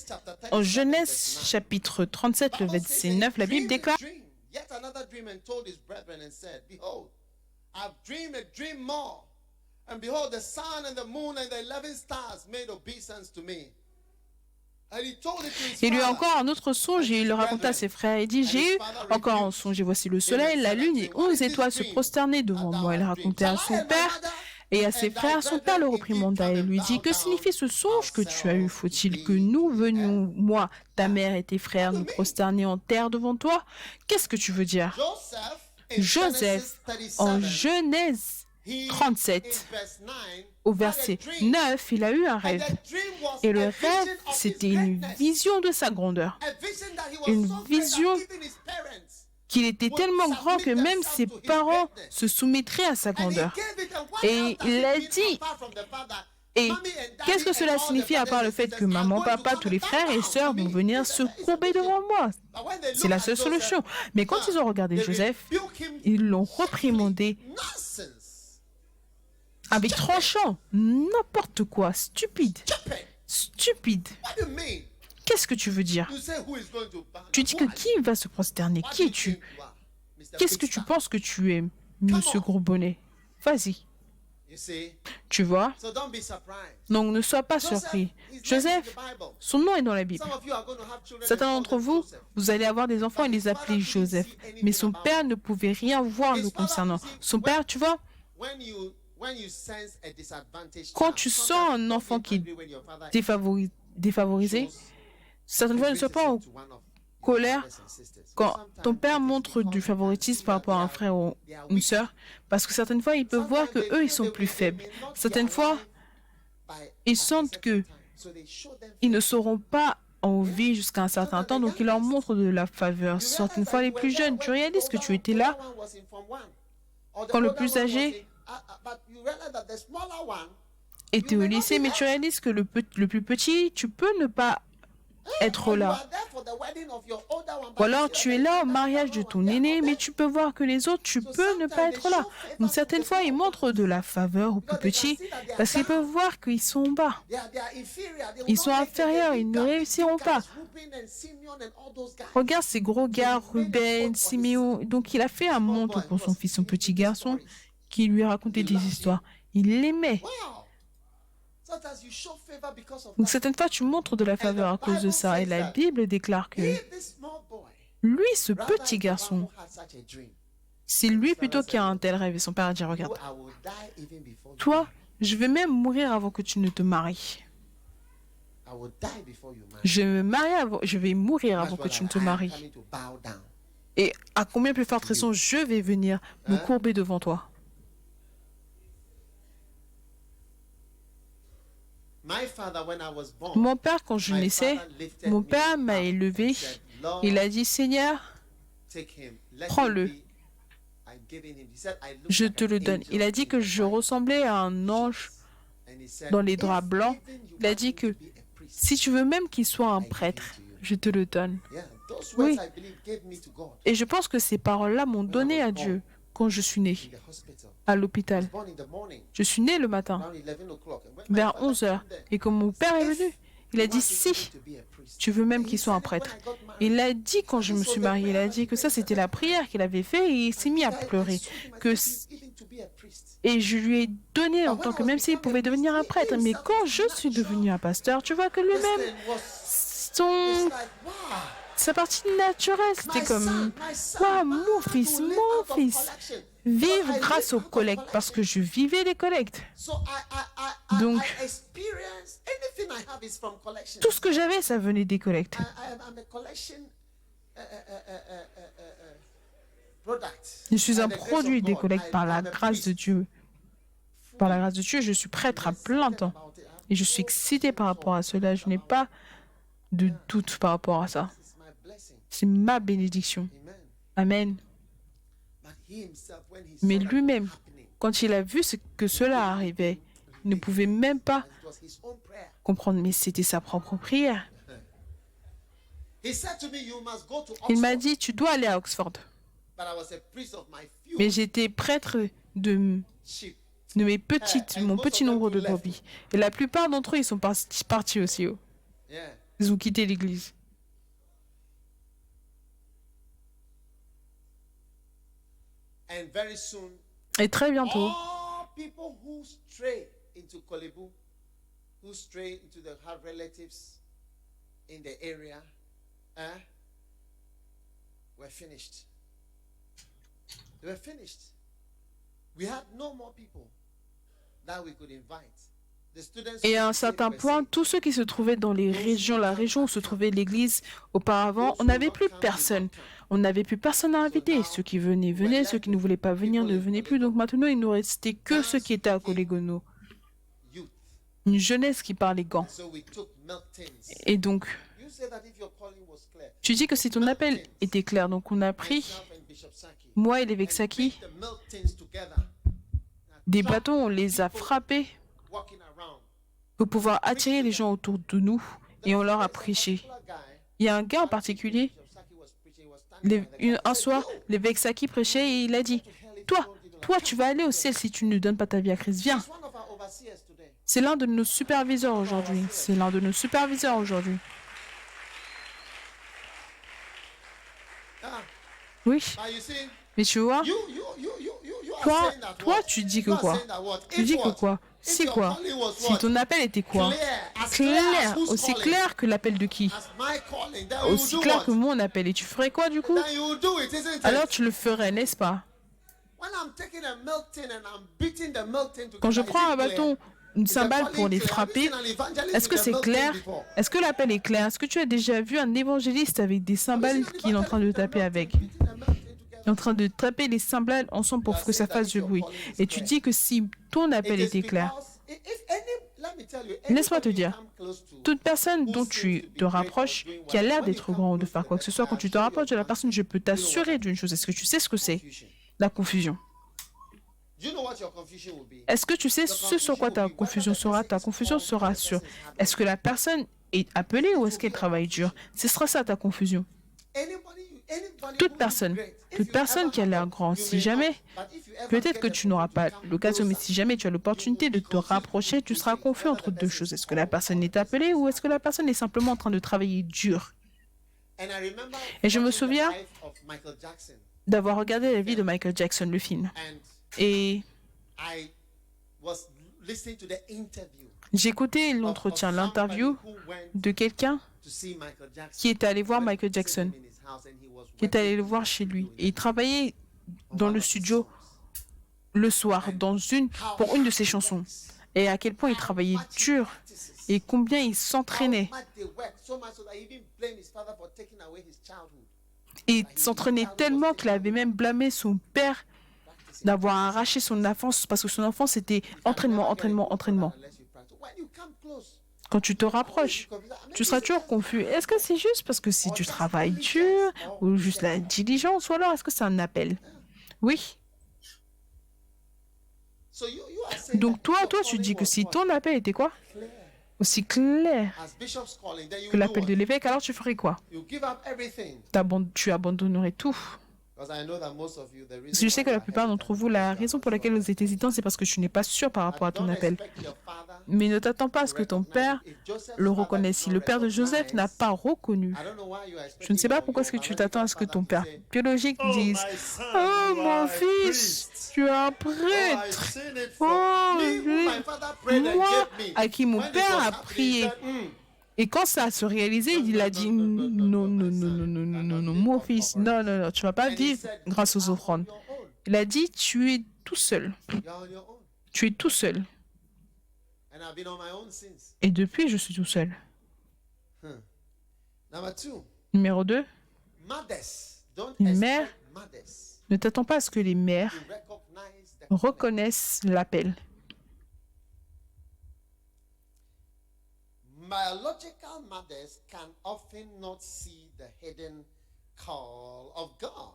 En Genèse chapitre 37, le verset 9, la Bible déclare: I've dreamed a dream more, and behold, the sun and the moon and the 11 stars made obeisance to me. Il eut encore un autre songe et il le raconta à ses frères. Il dit: j'ai eu encore un songe et voici le soleil, la lune et 11 étoiles se prosterner devant moi. Il racontait à son père et à ses frères. Son père le réprimanda et lui dit: que signifie ce songe que tu as eu? Faut-il que nous venions, moi, ta mère et tes frères, nous prosterner en terre devant toi? Qu'est-ce que tu veux dire? Joseph, en Genèse 37, au verset 9, il a eu un rêve. Et le rêve, c'était une vision de sa grandeur. Une vision qu'il était tellement grand que même ses parents se soumettraient à sa grandeur. Et il a dit... Et qu'est-ce que cela signifie à part le fait que maman, papa, tous les frères et sœurs vont venir se courber devant moi? C'est la seule solution. Mais quand ils ont regardé Joseph, ils l'ont reprimandé avec tranchant. N'importe quoi. Stupide. Stupide. Qu'est-ce que tu veux dire? Tu dis que qui va se prosterner? Qui es-tu? Qu'est-ce que tu penses que tu es, monsieur Gros Bonnet? Vas-y. Tu vois? Donc ne sois pas surpris. Joseph, son nom est dans la Bible. Certains d'entre vous, vous allez avoir des enfants et les appeler Joseph. Mais son père ne pouvait rien voir le concernant. Son père, tu vois, quand tu sens un enfant qui est défavorisé, certaines fois ne sois pas en colère quand ton père montre du favoritisme par rapport à un frère ou une sœur, parce que certaines fois, ils peuvent voir que eux ils sont plus faibles. Certaines fois, ils sentent que ils ne seront pas en vie jusqu'à un certain temps, donc ils leur montrent de la faveur. Certaines fois, les plus jeunes, tu réalises que tu étais là quand le plus âgé était au lycée, mais tu réalises que le plus petit, tu peux ne pas être là. Ou alors tu es là au mariage de ton aîné, mais tu peux voir que les autres, tu peux ne pas être là. Donc certaines fois, ils montrent de la faveur aux plus petits parce qu'ils peuvent voir qu'ils sont bas. Ils sont inférieurs, ils ne réussiront pas. Regarde ces gros gars, Ruben, Siméon. Donc il a fait un manteau pour son fils, son petit garçon, qui lui racontait des histoires. Il l'aimait. Donc certaines fois, tu montres de la faveur à cause de ça. Et la Bible déclare que lui, ce petit garçon, c'est lui plutôt qui a un tel rêve. Et son père a dit, regarde, toi, je vais même mourir avant que tu ne te maries. Je vais mourir avant que tu ne te maries. Et à combien plus forte raison, je vais venir me courber devant toi. Mon père, quand je naissais, mon père m'a élevé. Il a dit, Seigneur, prends-le. Je te le donne. Il a dit que je ressemblais à un ange dans les draps blancs. Il a dit que si tu veux même qu'il soit un prêtre, je te le donne. Oui. Et je pense que ces paroles-là m'ont donné à Dieu quand je suis né à l'hôpital. Je suis né le matin, vers 11h. Et quand mon père est venu, il a dit, si tu veux même qu'il soit un prêtre. Il a dit quand je me suis mariée, il a dit que ça c'était la prière qu'il avait fait et il s'est mis à pleurer. Et je lui ai donné en tant que même s'il pouvait devenir un prêtre. Mais quand je suis devenu un pasteur, tu vois que lui-même, sa partie naturelle, c'était comme, wow, mon fils, vivre grâce aux collectes, parce que je vivais les collectes. Donc, tout ce que j'avais, ça venait des collectes. Je suis un produit des collectes par la grâce de Dieu. Par la grâce de Dieu, je suis prêtre à plein temps. Et je suis excitée par rapport à cela. Je n'ai pas de doute par rapport à ça. C'est ma bénédiction. Amen. Mais lui-même, quand il a vu que cela arrivait, il ne pouvait même pas comprendre, mais c'était sa propre prière. Il m'a dit, tu dois aller à Oxford. Mais j'étais prêtre de mon petit nombre de brebis. Et la plupart d'entre eux, ils sont partis aussi. Ils ont quitté l'église. Et très bientôt, et à un certain point, tous ceux qui se trouvaient dans les régions, la région où se trouvait l'église auparavant, on n'avait plus personne. On n'avait plus personne à inviter. Ceux qui venaient, venaient. Ceux qui ne voulaient pas venir ne venaient plus. Donc maintenant, il ne restait que ceux qui étaient à Colégono. Une jeunesse qui parlait gants. Et donc, tu dis que si ton appel était clair, donc on a pris, moi et l'évêque Saki, des bâtons, on les a frappés pour pouvoir attirer les gens autour de nous et on leur a prêché. Il y a un gars en particulier, un soir, l'évêque Saki prêchait et il a dit, toi, tu vas aller au ciel si tu ne donnes pas ta vie à Christ. Viens. C'est l'un de nos superviseurs aujourd'hui. Oui. Mais tu vois, toi, tu dis que quoi? Tu dis que quoi? Si quoi? Si ton appel était quoi? Clair, aussi clair que l'appel de qui? Aussi clair que mon appel. Et tu ferais quoi du coup? Alors tu le ferais, n'est-ce pas? Quand je prends un bâton, une cymbale pour les frapper, est-ce que c'est clair? Est-ce que l'appel est clair? Est-ce que tu as déjà vu un évangéliste avec des cymbales qu'il est en train de taper avec? Il est en train de taper les cymbales ensemble pour que ça fasse du bruit. Et tu dis que si ton appel était clair, laisse-moi te dire, toute personne dont tu te rapproches, qui a l'air d'être grand ou de faire quoi que ce soit, quand tu te rapproches de la personne, je peux t'assurer d'une chose. Est-ce que tu sais ce que c'est? La confusion. Est-ce que tu sais ce sur quoi ta confusion sera? Ta confusion sera sur est-ce que la personne est appelée ou est-ce qu'elle travaille dur? Ce sera ça ta confusion. Toute personne qui a l'air grande, si jamais, peut-être que tu n'auras pas l'occasion, mais si jamais tu as l'opportunité de te rapprocher, tu seras confus entre deux choses. Est-ce que la personne est appelée ou est-ce que la personne est simplement en train de travailler dur? Et je me souviens d'avoir regardé la vie de Michael Jackson, le film. Et j'écoutais l'entretien, l'interview de quelqu'un qui était allé voir Michael Jackson, qui est allé le voir chez lui. Et il travaillait dans le studio le soir pour une de ses chansons. Et à quel point il travaillait dur et combien il s'entraînait. Et il s'entraînait tellement qu'il avait même blâmé son père d'avoir arraché son enfance parce que son enfance était entraînement. Quand tu te rapproches, tu seras toujours confus. Est-ce que c'est juste parce que c'est du travail dur ou juste la diligence ou alors est-ce que c'est un appel? Oui. Donc toi, tu dis que si ton appel était quoi? Aussi clair que l'appel de l'évêque, alors tu ferais quoi? Tu abandonnerais tout. Je sais que la plupart d'entre vous, la raison pour laquelle vous êtes hésitant, c'est parce que tu n'es pas sûr par rapport à ton appel. Mais ne t'attends pas à ce que ton père le reconnaisse. Si le père de Joseph n'a pas reconnu, je ne sais pas pourquoi est-ce que tu t'attends à ce que ton père biologique dise « Oh, mon fils, tu es un prêtre. Oh, moi, à qui mon père a prié. » Et quand ça se réalisé, il a dit non, mon fils, non, tu ne vas pas vivre grâce aux offrandes. Il a dit, tu es tout seul. Tu es tout seul. Et depuis, je suis tout seul. Numéro 2, une mère, ne t'attends pas à ce que les mères reconnaissent l'appel. Biological mothers can often not see the hidden call of God.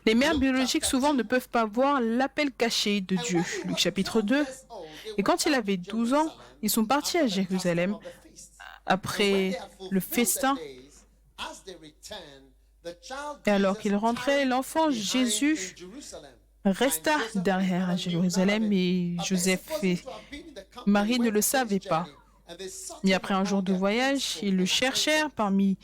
Les mères biologiques souvent ne peuvent pas voir l'appel caché de Dieu. Luc chapitre 2. Et quand il avait 12 ans, ils sont partis à Jérusalem après le festin. Et alors qu'ils rentraient, l'enfant Jésus resta derrière à Jérusalem et Joseph et Marie ne le savaient pas. Et après un jour de voyage, ils le cherchèrent parmi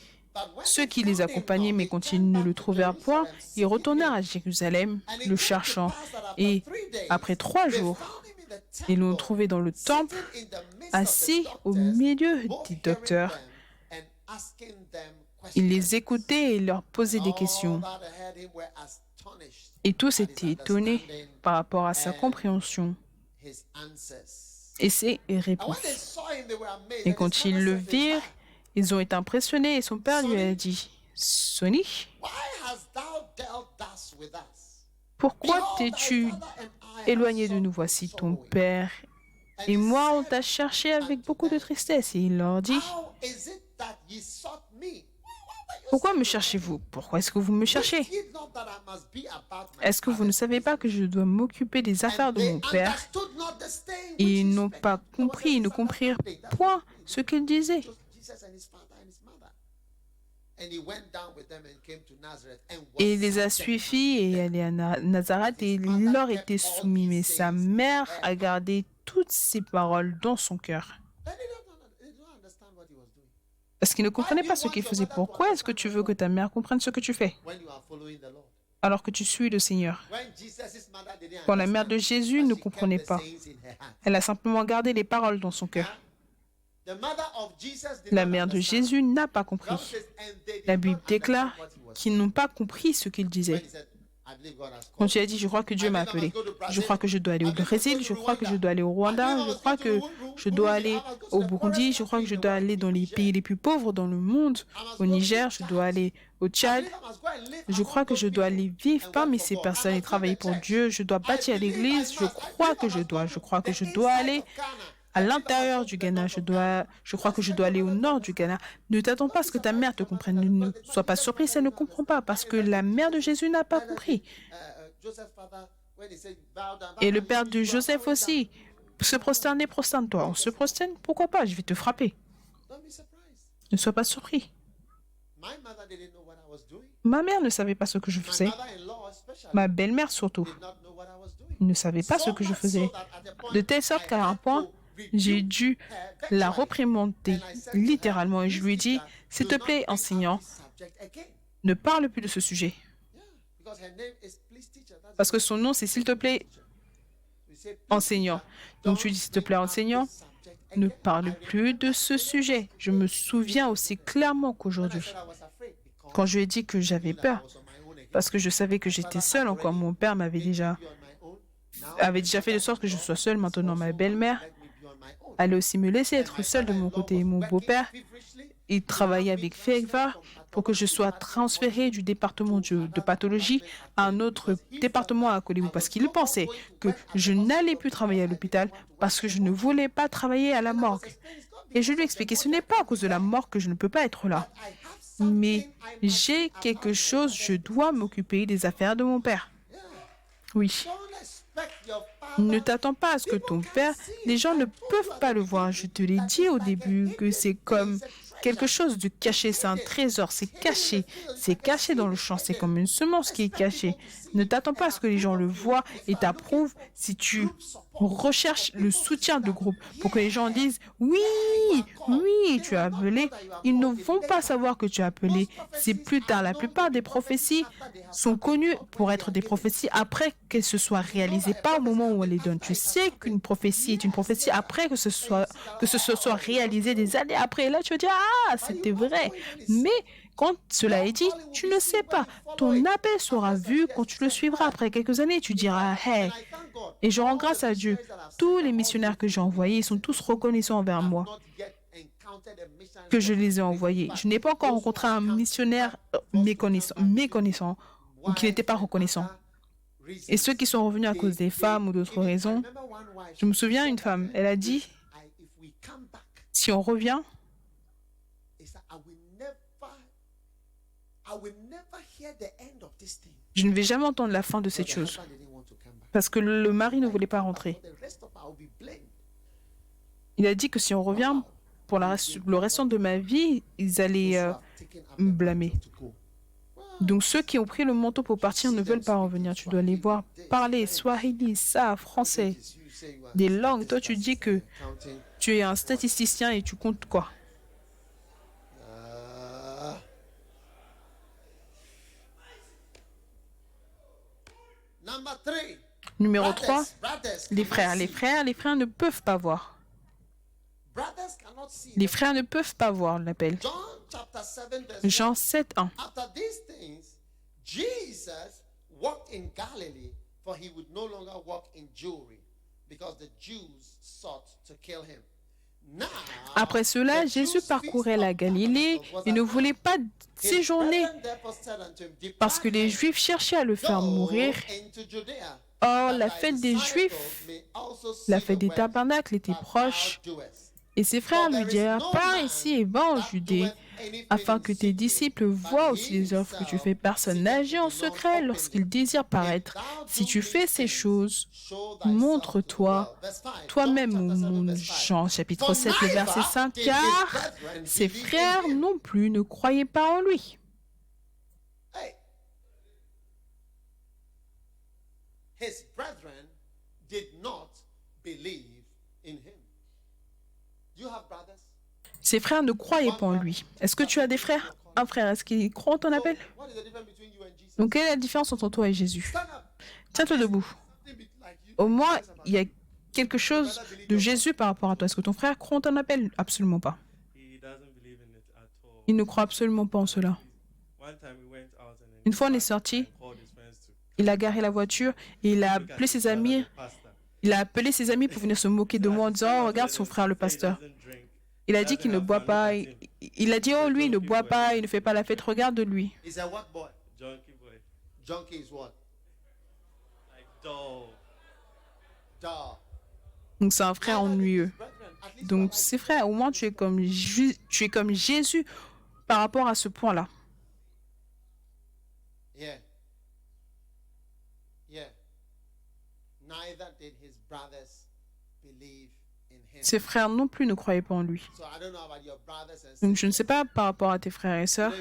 ceux qui les accompagnaient, mais quand ils ne le trouvèrent point, ils retournèrent à Jérusalem, le cherchant. Et après 3 jours, ils l'ont trouvé dans le temple, assis au milieu des docteurs. Il les écoutait et leur posait des questions. Et tous étaient étonnés par rapport à sa compréhension et ses réponses. Et quand ils le virent, ils ont été impressionnés et son père lui a dit, « Sonny, pourquoi t'es-tu éloigné de nous? Voici ton père et moi, on t'a cherché avec beaucoup de tristesse. » Et il leur dit, « Pourquoi me cherchez-vous? Pourquoi est-ce que vous me cherchez? Est-ce que vous ne savez pas que je dois m'occuper des affaires de mon père? » Et ils n'ont pas compris, ils ne comprirent point ce qu'il disait. Et il les a suivis et est allé à Nazareth et il leur était soumis. Mais sa mère a gardé toutes ces paroles dans son cœur. Parce qu'il ne comprenait pas ce qu'il faisait. Pourquoi est-ce que tu veux que ta mère comprenne ce que tu fais alors que tu suis le Seigneur? Quand la mère de Jésus ne comprenait pas, elle a simplement gardé les paroles dans son cœur. La mère de Jésus n'a pas compris. La Bible déclare qu'ils n'ont pas compris ce qu'il disait. Quand il a dit, je crois que Dieu m'a appelé, je crois que je dois aller au Brésil, je crois que je dois aller au Rwanda, je crois que je dois aller au Burundi, je crois que je dois aller dans les pays les plus pauvres dans le monde, au Niger, je dois aller au Tchad, je crois que je dois aller vivre parmi ces personnes et travailler pour Dieu, je dois bâtir l'église, je crois que je dois aller à l'intérieur du Ghana, je crois que je dois aller au nord du Ghana. Ne t'attends pas à ce que ta mère te comprenne. Ne sois pas surpris si elle ne comprend pas, parce que la mère de Jésus n'a pas compris. Et le père de Joseph aussi. Se prosterner, prosterne-toi. On se prosterne, pourquoi pas, je vais te frapper. Ne sois pas surpris. Ma mère ne savait pas ce que je faisais. Ma belle-mère surtout ne savait pas ce que je faisais. De telle sorte qu'à un point, j'ai dû la réprimander littéralement et je lui ai dit, s'il te plaît, enseignant, ne parle plus de ce sujet. Parce que son nom, c'est s'il te plaît, enseignant. Donc je lui dis, s'il te plaît, enseignant, ne parle plus de ce sujet. Je me souviens aussi clairement qu'aujourd'hui, quand je lui ai dit que j'avais peur, parce que je savais que j'étais seule encore, mon père avait déjà fait de sorte que je sois seule. Maintenant, ma belle-mère allait aussi me laisser être seule de mon côté. Mon beau-père, il travaillait avec FEGVA pour que je sois transférée du département de pathologie à un autre département à Kolebu parce qu'il pensait que je n'allais plus travailler à l'hôpital parce que je ne voulais pas travailler à la morgue. Et je lui ai expliqué, ce n'est pas à cause de la morgue que je ne peux pas être là. Mais j'ai quelque chose, je dois m'occuper des affaires de mon père. Oui. Ne t'attends pas à ce que ton père, les gens ne peuvent pas le voir. Je te l'ai dit au début que c'est comme quelque chose de caché, c'est un trésor, c'est caché dans le champ, c'est comme une semence qui est cachée. Ne t'attends pas à ce que les gens le voient et t'approuvent si tu recherches le soutien de groupe pour que les gens disent oui, oui, tu as appelé. Ils ne vont pas savoir que tu as appelé. C'est plus tard. La plupart des prophéties sont connues pour être des prophéties après qu'elles se soient réalisées, pas au moment où on les donne. Tu sais qu'une prophétie est une prophétie après que ce soit réalisé des années après. Et là, tu vas dire, ah, c'était vrai. Mais quand cela est dit, tu ne sais pas. Ton appel sera vu quand tu le suivras après quelques années. Tu diras, hey. Et je rends grâce à Dieu. Tous les missionnaires que j'ai envoyés, ils sont tous reconnaissants envers moi que je les ai envoyés. Je n'ai pas encore rencontré un missionnaire méconnaissant ou qui n'était pas reconnaissant. Et ceux qui sont revenus à cause des femmes ou d'autres raisons, je me souviens d'une femme, elle a dit, si on revient, je ne vais jamais entendre la fin de cette chose. Parce que le mari ne voulait pas rentrer. Il a dit que si on revient, pour le restant de ma vie, ils allaient me blâmer. Donc ceux qui ont pris le manteau pour partir ne veulent pas revenir. Tu dois les voir parler swahili, ça, français, des langues. Toi, tu dis que tu es un statisticien et tu comptes quoi? Numéro 3, les frères. Les frères ne peuvent pas voir. Les frères ne peuvent pas voir l'appel. Jean 7, 1. Après cela, Jésus parcourait la Galilée et ne voulait pas séjourner parce que les Juifs cherchaient à le faire mourir. Or, la fête des Juifs, la fête des tabernacles était proche. Et ses frères lui dirent, pars ici et va en Judée, afin que tes disciples voient aussi les œuvres que tu fais. Personne n'agit en secret lorsqu'il désire paraître. Si tu fais ces choses, montre-toi toi-même, mon Jean, chapitre 7, le verset 5, car ses frères non plus ne croyaient pas en lui. His brethren did not believe in him. Ses frères ne croyaient pas en lui. Est-ce que tu as des frères? Un frère, est-ce qu'il croit en ton appel? Donc, quelle est la différence entre toi et Jésus? Tiens-toi debout. Au moins, il y a quelque chose de Jésus par rapport à toi. Est-ce que ton frère croit en ton appel? Absolument pas. Il ne croit absolument pas en cela. Une fois, on est sorti, il a garé la voiture et il a appelé ses amis. Il a appelé ses amis pour venir se moquer de moi en disant, oh, regarde son frère, le pasteur. Il a dit qu'il ne boit pas. Il a dit, oh, lui, il ne boit pas, il ne fait pas la fête. Regarde de lui. Donc, c'est un frère ennuyeux. Donc, c'est frère, au moins, tu es comme Jésus par rapport à ce point-là. Neither did his brothers believe in Ses frères non plus ne croyaient pas en lui. Donc je ne sais pas par rapport à tes frères et sœurs,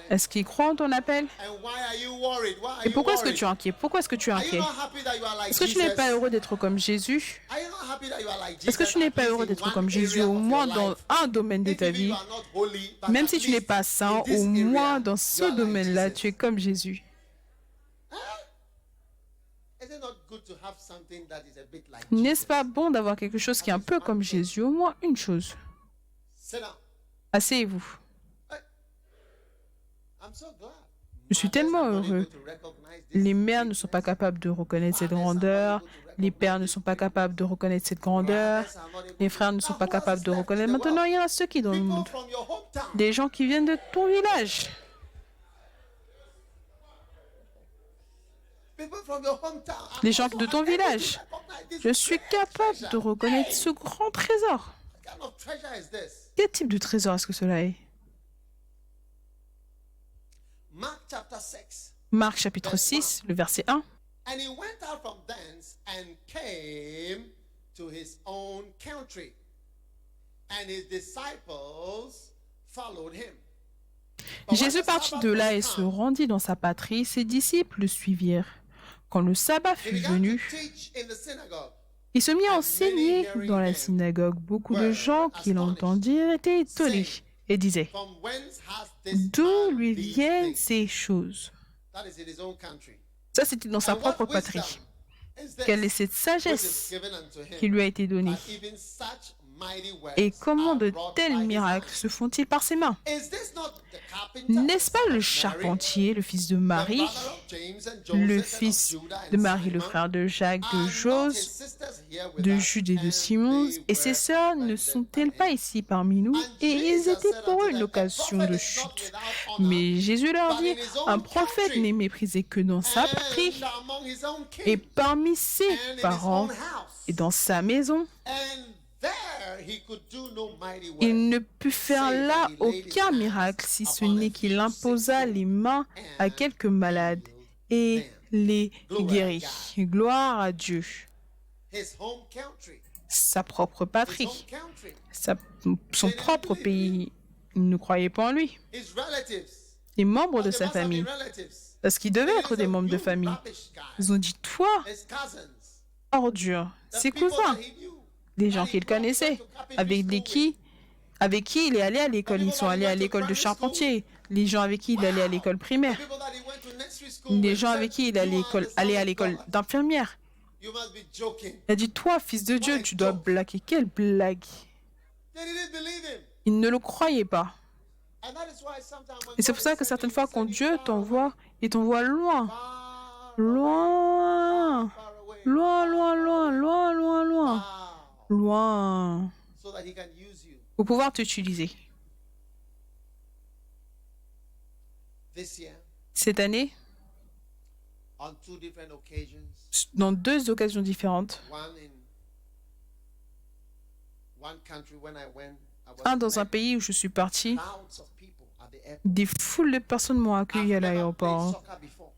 est-ce qu'ils croient en ton appel? Et pourquoi est-ce que tu es inquiet? Pourquoi est-ce que tu es inquiet? Est-ce que tu n'es pas heureux d'être comme Jésus? Est-ce que tu n'es pas heureux d'être comme Jésus au moins dans un domaine de ta vie? Même si tu n'es pas saint, au moins dans ce domaine-là, tu es comme Jésus. N'est-ce pas bon d'avoir quelque chose qui est un peu comme Jésus? Au moins une chose. Asseyez-vous. Je suis tellement heureux. Les mères ne sont pas capables de reconnaître cette grandeur. Les pères ne sont pas capables de reconnaître cette grandeur. Les frères ne sont pas capables de reconnaître. Maintenant, il y en a ceux qui dans le monde. Des gens qui viennent de ton village. Les gens de ton village. Je suis capable de reconnaître ce grand trésor. Quel type de trésor est-ce que cela est? Marc chapitre 6, le verset 1. And he went out from thence and came to his own country, and his disciples followed him. Jésus partit de là et se rendit dans sa patrie. Ses disciples le suivirent. Quand le sabbat fut venu, il se mit à enseigner dans la synagogue. Beaucoup de gens qui l'entendirent étaient étonnés et disaient, d'où lui viennent ces choses? Ça, c'était dans sa propre patrie. Quelle est cette sagesse qui lui a été donnée? Et comment de tels miracles se font-ils par ses mains? N'est-ce pas le charpentier, le fils de Marie, le fils de Marie, le frère de Jacques, de Jose, de Jude et de Simon, et ses sœurs ne sont-elles pas ici parmi nous? Et ils étaient pour eux une occasion de chute. Mais Jésus leur dit, un prophète n'est méprisé que dans sa patrie et parmi ses parents et dans sa maison. Il ne put faire là aucun miracle, si ce n'est qu'il imposa les mains à quelques malades et les guérit. Gloire à Dieu. Sa propre patrie, son propre pays, il ne croyait pas en lui. Les membres de sa famille, parce qu'ils devaient être des membres de famille, ils ont dit, toi, ordure, ses cousins, des gens qu'il connaissait, avec qui il est allé à l'école. Ils sont allés à l'école de charpentier. Les gens avec qui il allait à l'école primaire. Les gens avec qui il allait à l'école d'infirmière. Il a dit, toi, fils de Dieu, tu dois blaguer. Quelle blague! Ils ne le croyaient pas. Et c'est pour ça que certaines fois, quand Dieu t'envoie, il t'envoie loin. Loin. Loin, loin, loin, loin, loin, loin. Loin, pour pouvoir t'utiliser. Cette année, dans deux occasions différentes, un dans un pays où je suis parti, des foules de personnes m'ont accueilli à l'aéroport.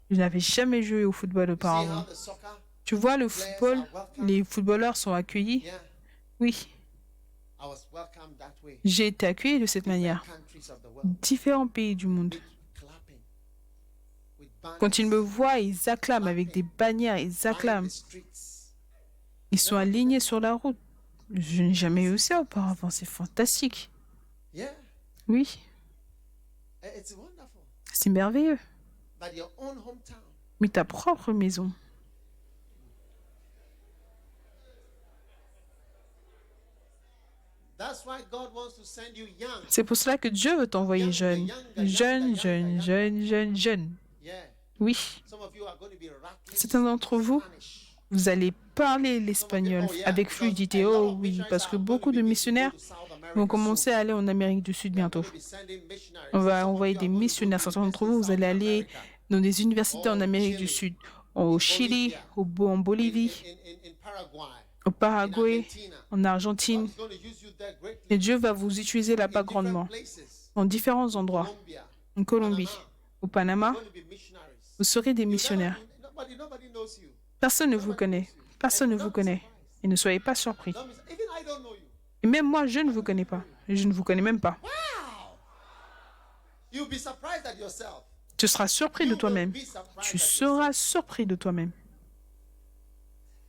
Je n'avais jamais joué au football auparavant. Tu vois, le football, les footballeurs sont accueillis. Oui, j'ai été accueilli de cette manière. Différents pays du monde. Quand ils me voient, ils acclament avec des bannières, ils acclament. Ils sont alignés sur la route. Je n'ai jamais eu ça auparavant, c'est fantastique. Oui, c'est merveilleux. Mais ta propre maison. C'est pour cela que Dieu veut t'envoyer jeune. Jeune, jeune, jeune, jeune, jeune. Oui. Certains d'entre vous, vous allez parler l'espagnol avec fluidité. Oh oui, parce que beaucoup de missionnaires vont commencer à aller en Amérique du Sud bientôt. On va envoyer des missionnaires. Certains d'entre vous, vous allez aller dans des universités en Amérique du Sud, au Chili, en Bolivie, au Paraguay, en Argentine. Et Dieu va vous utiliser là-bas grandement, en différents endroits, en Colombie, au Panama. Vous serez des missionnaires. Personne ne vous connaît. Personne ne vous connaît. Et ne soyez pas surpris. Don't be- Even I don't know you. Et même moi, je ne vous connais pas. Je ne vous connais même pas. Wow! You'll be surprised at yourself. Tu seras surpris de toi-même. Tu seras surpris de toi-même.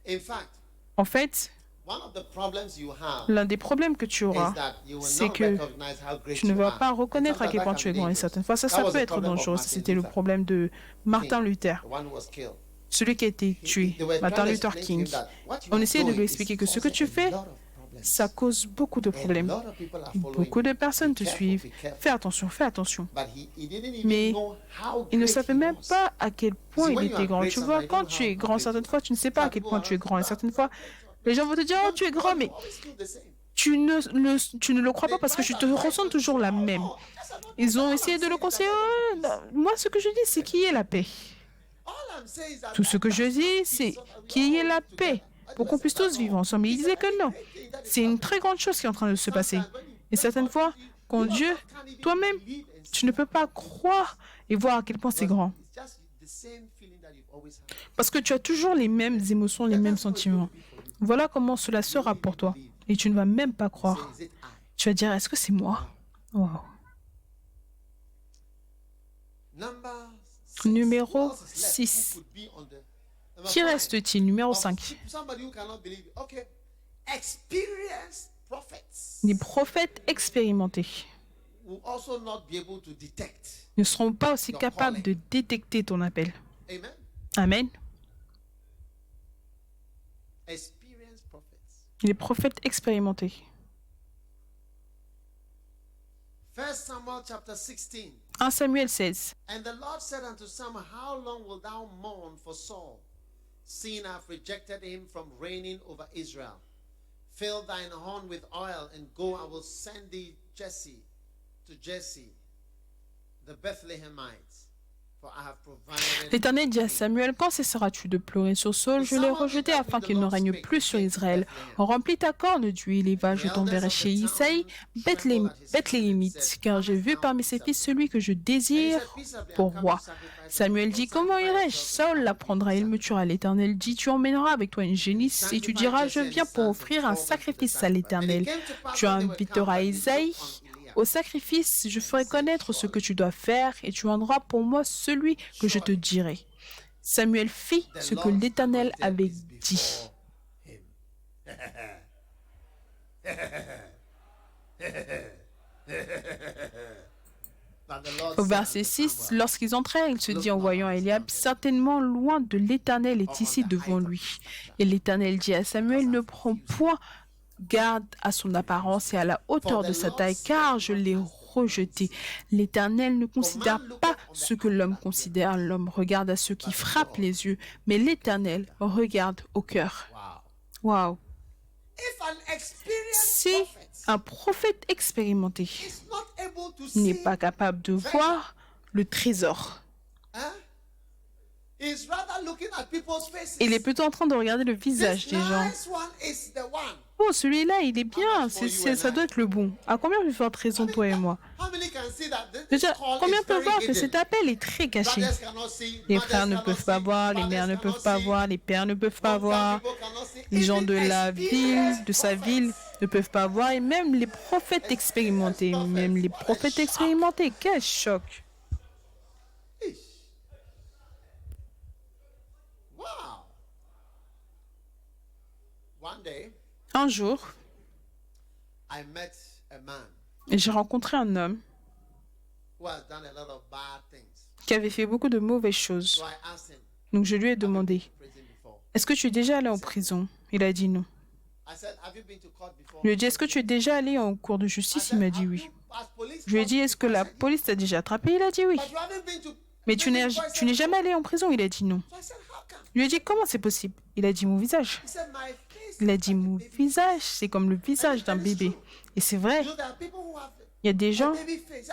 In fact, En fait, one of the problems you have l'un des problèmes que tu is auras, that you will c'est not que recognize how great tu ne you vas are. pas reconnaître à And quel point sometimes tu es that can grand. be Et certaines fois, ça dangerous. That was peut the être problem of dangereux. Martin C'était le Luther problème de Martin Luther, the one who was killed. celui qui a été tué, They were Martin trying to Luther explain to King. him that what you On are essayait de doing lui is expliquer que ce que causing tu a fais, lot of problems. ça cause beaucoup de A problèmes. lot of people are Et following beaucoup de you. personnes Be te careful, suivent. be careful. Fais attention, fais attention. But he didn't even Mais know how il ne great savait he même was. pas à quel point See, il when you était are grand. great, Tu vois, somebody quand don't tu know es how grand, great certaines you fois, are. tu ne sais pas à quel point tu es grand. Et certaines fois, les gens vont te dire, oh, tu es grand, mais tu ne le crois pas parce que tu te ressens toujours la même. Ils ont essayé de le conseiller. Oh, non, moi, ce que je dis, c'est qu'il y ait la paix. Tout ce que je dis, c'est qu'il y ait la paix pour qu'on puisse tous vivre ensemble. Il disait que non. C'est une très grande chose qui est en train de se passer. Et certaines fois, quand Dieu, toi-même, tu ne peux pas croire et voir à quel point c'est grand. Parce que tu as toujours les mêmes émotions, les mêmes sentiments. Voilà comment cela sera pour toi. Et tu ne vas même pas croire. Tu vas dire, est-ce que c'est moi? Wow. Numéro 6. Qui reste-t-il? Numéro 5. Les prophètes expérimentés ne seront pas aussi capables de détecter ton appel. Amen. Les prophètes expérimentés. 1 Samuel 16. And the Lord said unto Samuel, how long wilt thou mourn for Saul, seeing I have rejected him from reigning over Israel? Fill thine horn with oil, and go, I will send thee Jesse, the Bethlehemite. For I have provided. L'Éternel dit à Samuel, quand cesseras-tu de pleurer sur Saul? Je l'ai rejeté afin qu'il ne règne plus sur Israël. Remplis ta corne d'huile et va, je t'enverrai chez Isaïe, Bethléemite, car j'ai vu parmi ses fils celui que je désire pour roi. Samuel dit, comment irai-je? Saul l'apprendra, il me tuera. L'Éternel dit, tu emmèneras avec toi une génisse et tu diras, je viens pour offrir un sacrifice à l'Éternel. Tu inviteras Isaïe. Au sacrifice, je ferai connaître ce que tu dois faire et tu rendras pour moi celui que je te dirai. Samuel fit ce que l'Éternel avait dit. Au verset 6, lorsqu'ils entrèrent, il se dit en voyant Eliab, certainement loin de l'Éternel est ici devant lui. Et l'Éternel dit à Samuel, ne prends point garde à son apparence et à la hauteur de sa taille, car je l'ai rejeté. L'Éternel ne considère pas ce que l'homme considère. L'homme regarde à ce qui frappe les yeux, mais l'Éternel regarde au cœur. Wow. Si un prophète expérimenté n'est pas capable de voir le trésor, il est plutôt en train de regarder le visage des gens. Oh, celui-là, il est bien. Ça doit être le bon. À combien plus forte raison, toi et moi? Déjà, combien peut voir que cet appel est très caché? Les frères ne peuvent pas voir, les mères ne peuvent pas voir, les pères ne peuvent pas voir, les gens de la ville, de sa ville, ne peuvent pas voir, et même les prophètes expérimentés, quel choc! Un jour, j'ai rencontré un homme qui avait fait beaucoup de mauvaises choses. Donc je lui ai demandé, est-ce que tu es déjà allé en prison? Il a dit non. Je lui ai dit, est-ce que tu es déjà allé en cour de justice? Il m'a dit oui. Je lui ai dit, est-ce que la police t'a déjà attrapé? Il a dit oui. Mais tu n'es jamais allé en prison? Il a dit non. Je lui ai dit, comment c'est possible? Il a dit, mon visage. Il a dit, mon visage, c'est comme le visage d'un bébé. Et c'est vrai. Il y a des gens,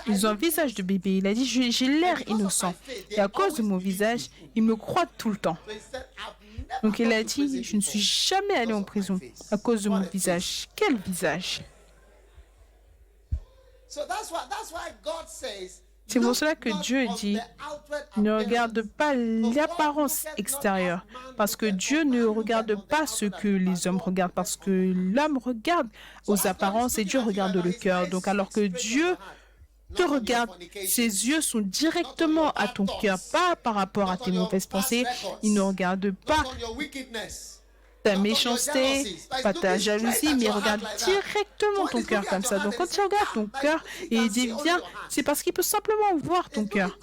ils ont un visage de bébé. Il a dit, j'ai l'air innocent. Et à cause de mon visage, ils me croient tout le temps. Donc il a dit, je ne suis jamais allé en prison à cause de mon visage. Quel visage? C'est pour cela que Dieu dit, ne regarde pas l'apparence extérieure, parce que Dieu ne regarde pas ce que les hommes regardent, parce que l'homme regarde aux apparences et Dieu regarde le cœur. Donc alors que Dieu te regarde, ses yeux sont directement à ton cœur, pas par rapport à tes mauvaises pensées. Il ne regarde pas ta méchanceté, pas ta jalousie, mais il regarde directement ton cœur comme ça. Donc quand il regarde ton cœur et il dit viens, c'est parce qu'il peut simplement voir ton cœur.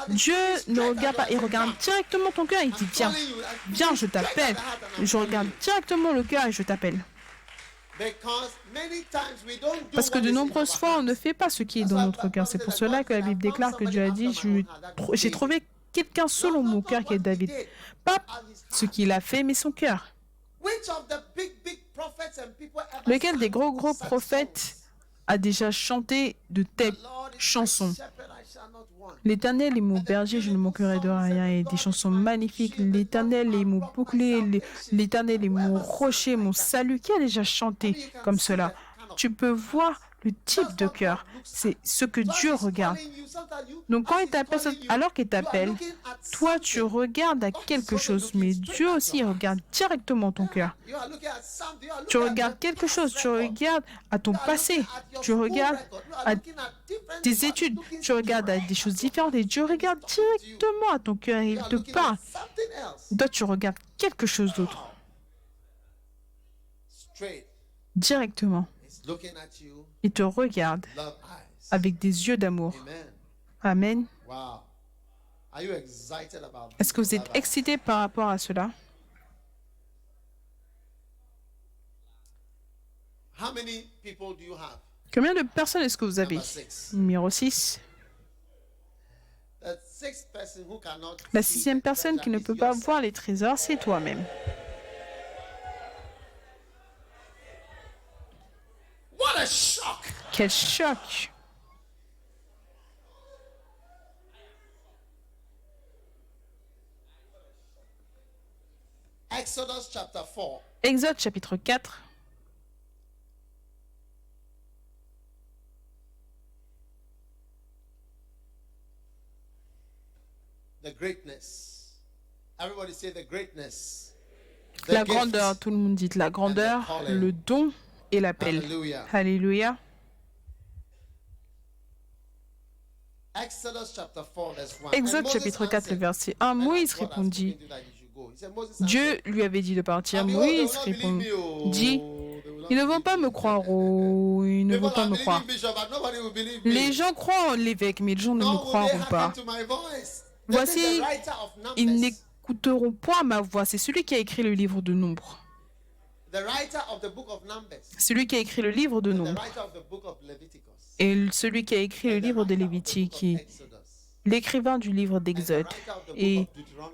Dieu ne regarde pas, il regarde directement ton cœur et il dit viens, viens, je t'appelle. Je regarde directement le cœur et je t'appelle. Parce que de nombreuses fois, on ne fait pas ce qui est dans notre cœur. C'est pour cela que la Bible déclare que Dieu a dit, j'ai trouvé quelqu'un selon mon cœur qui est David. Pas ce qu'il a fait, mais son cœur. Lequel des gros prophètes a déjà chanté de telles chansons? L'Éternel est mon berger, je ne manquerai de rien. Et des chansons magnifiques. L'Éternel est mon bouclier, l'Éternel est mon rocher, mon salut. Qui a déjà chanté comme cela? Tu peux voir le type de cœur. C'est ce que Dieu regarde. Donc quand il t'appelle, alors qu'il t'appelle, toi tu regardes à quelque chose, mais Dieu aussi regarde directement ton cœur. Tu regardes quelque chose, tu regardes à ton passé, tu regardes à tes études, tu regardes à des choses différentes et Dieu regarde directement à ton cœur et il te parle. Toi tu regardes quelque chose d'autre. Directement. Il te regarde avec des yeux d'amour. Amen. Est-ce que vous êtes excité par rapport à cela? Combien de personnes est-ce que vous avez? Numéro 6. La sixième personne qui ne peut pas voir les trésors, c'est toi-même. Quel choc! Exode chapitre 4. La grandeur, tout le monde dit la grandeur, le don et l'appel. Alléluia. Exode chapitre 4, le verset 1, Moïse répondit, Dieu lui avait dit de partir. Moïse répondit, ils ne vont pas me croire, oh, ils ne vont pas me croire. Les gens croient en l'évêque, mais les gens ne me croiront pas. Voici, ils n'écouteront point ma voix. C'est celui qui a écrit le livre de Nombre. Celui qui a écrit le livre de Nombre. Et celui qui a écrit le livre de Lévitique. L'écrivain du livre d'Exode et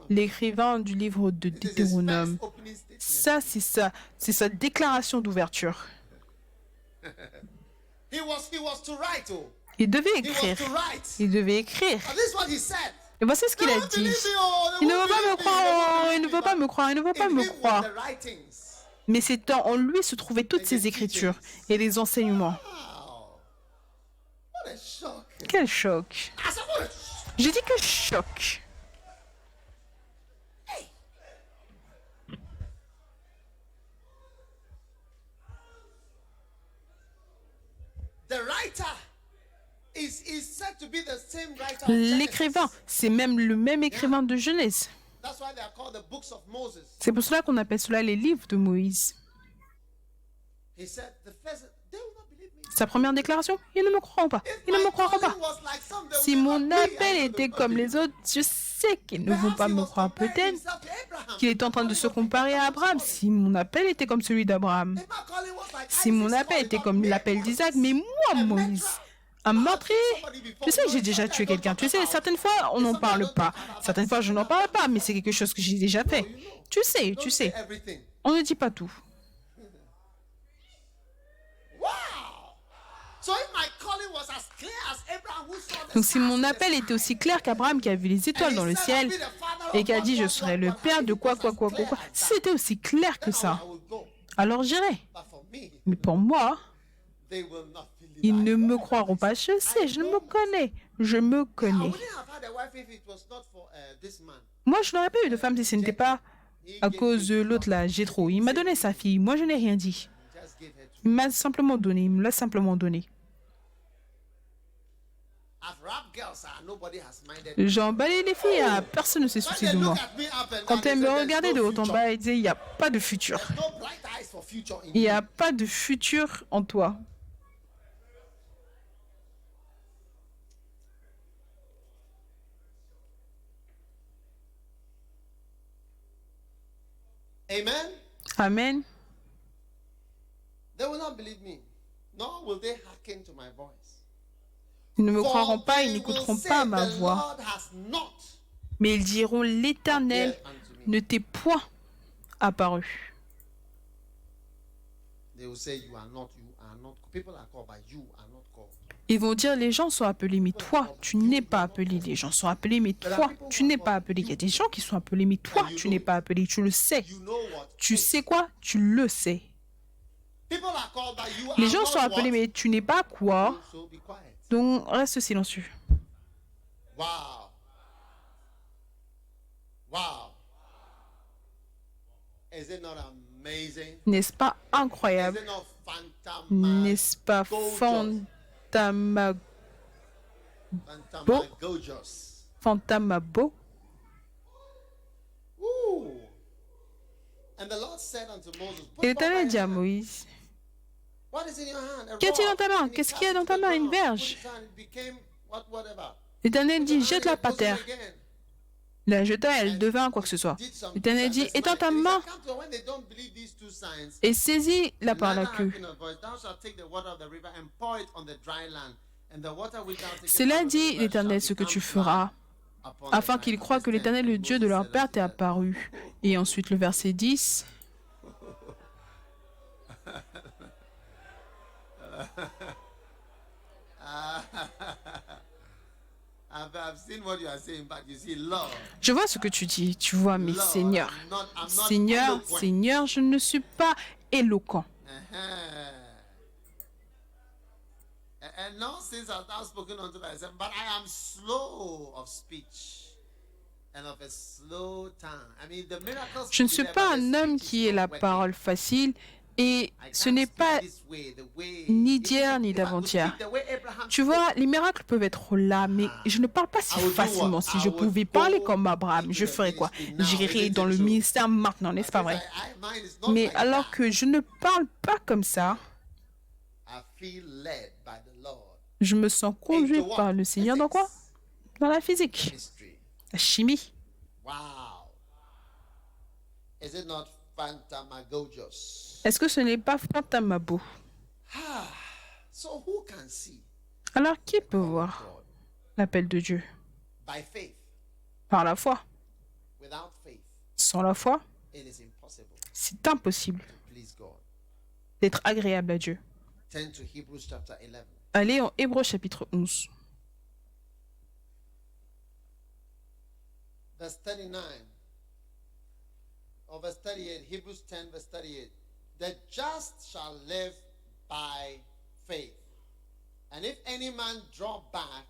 l'écrivain du livre de Deutéronome. Ça, c'est ça. C'est sa déclaration d'ouverture. Il devait écrire. Il devait écrire. Et voici ce qu'il a dit. Il ne veut pas me croire, il ne veut pas me croire, il ne veut pas me croire. Mais c'est en lui se trouvaient toutes ces écritures et les enseignements. Quel choc! J'ai dit que choc! L'écrivain, c'est même le même écrivain de Genèse. C'est pour cela qu'on appelle cela les livres de Moïse. Sa première déclaration, ils ne me croiront pas. Ils ne me croiront pas. Si mon appel était comme les autres, je sais qu'ils ne vont pas me croire. Peut-être qu'il est en train de se comparer à Abraham. Si mon appel était comme celui d'Abraham. Si mon appel était comme l'appel d'Isaac. Mais moi, Moïse, un meurtrier, tu sais que j'ai déjà tué quelqu'un. Tu sais, certaines fois, on n'en parle pas. Certaines fois, je n'en parle pas, mais c'est quelque chose que j'ai déjà fait. Tu sais. On ne dit pas tout. Donc si mon appel était aussi clair qu'Abraham qui a vu les étoiles dans le ciel et qui a dit je serai le père de quoi, si c'était aussi clair que ça, alors j'irai. Mais pour moi, ils ne me croiront pas. Je sais, je me connais. je me I connais. wouldn't have had a wife if it was not for this man. Moi, je n'aurais pas eu de femme si ce n'était pas He à gave cause de you l'autre là, Jéthro. Il m'a donné sa fille. Moi, je n'ai rien dit. He just gave her to Il m'a simplement donné. Il me l'a simplement donné. As rap girls are, nobody has minded. J'ai emballé les filles. Personne ne s'est When soucié they de moi. look at me up and Quand down, elles they me say, regardaient de "There's haut no en future. bas, elles disaient, il n'y a pas de futur. There's no bright eyes for future in Il n'y you." a pas de futur en toi. Amen. Amen. They will not believe me, nor will they hearken to my voice. Ils ne me For croiront pas, ils they will n'écouteront say, pas ma "The voix. Lord has not Mais ils diront, l'Éternel appeared unto me." ne t'est point apparu. They will say, you are not. People are called, but you are not called. Ils vont dire, les gens sont appelés, mais toi, tu n'es pas appelé. Les gens sont appelés, mais toi, tu n'es pas appelé. Il y a des gens qui sont appelés, mais toi, tu n'es pas appelé. Tu le sais. You know what? Tu sais quoi? Tu le sais. People are called, but you Les are gens not sont appelés, what? mais tu n'es pas quoi? So be quiet. Donc, reste silencieux. Wow. Wow. Is it not amazing? N'est-ce pas Is incroyable? it not fantastic? N'est-ce pas Fantamagorious. fantamabo? Ooh. And the Lord said unto Moses, Et put forth l'Éternel thy dit à hand. Moïse, What is in your hand? A Qu'y a-t-il dans rod. ta main? And he Qu'est-ce cast qu'il y a dans it ta to the main? Une ground. verge. Put it down, it became whatever. l'Éternel Put dit, the hand jette-la in par the bosom terre. again. La jeta, elle devint quoi que ce soit. L'Éternel dit, étends ta main et saisis-la par la queue. Cela dit l'Éternel ce que tu feras, afin qu'ils croient que l'Éternel, le Dieu de leur père, t'est apparu. Et ensuite le verset 10. Je vois ce que tu dis, tu vois, mais Seigneur, Seigneur, Seigneur, je ne suis pas éloquent. Je ne suis pas un homme qui ait la parole facile et ce n'est pas ni d'hier ni d'avant-hier. Tu vois, les miracles peuvent être là, mais je ne parle pas si facilement. Si je pouvais parler comme Abraham, je ferais quoi? J'irais dans le ministère maintenant, n'est-ce pas vrai? Mais alors que je ne parle pas comme ça, je me sens conduit par le Seigneur dans quoi? Dans la physique, la chimie. Est-ce que ce n'est pas fantamabo? Alors qui peut voir l'appel de Dieu? Par la foi. Sans la foi, c'est impossible d'être agréable à Dieu. Allez en Hébreux chapitre 11. Verse 39 or verse 38, Hebrews 10 verse 38. The just shall live by faith. And if any man draw back,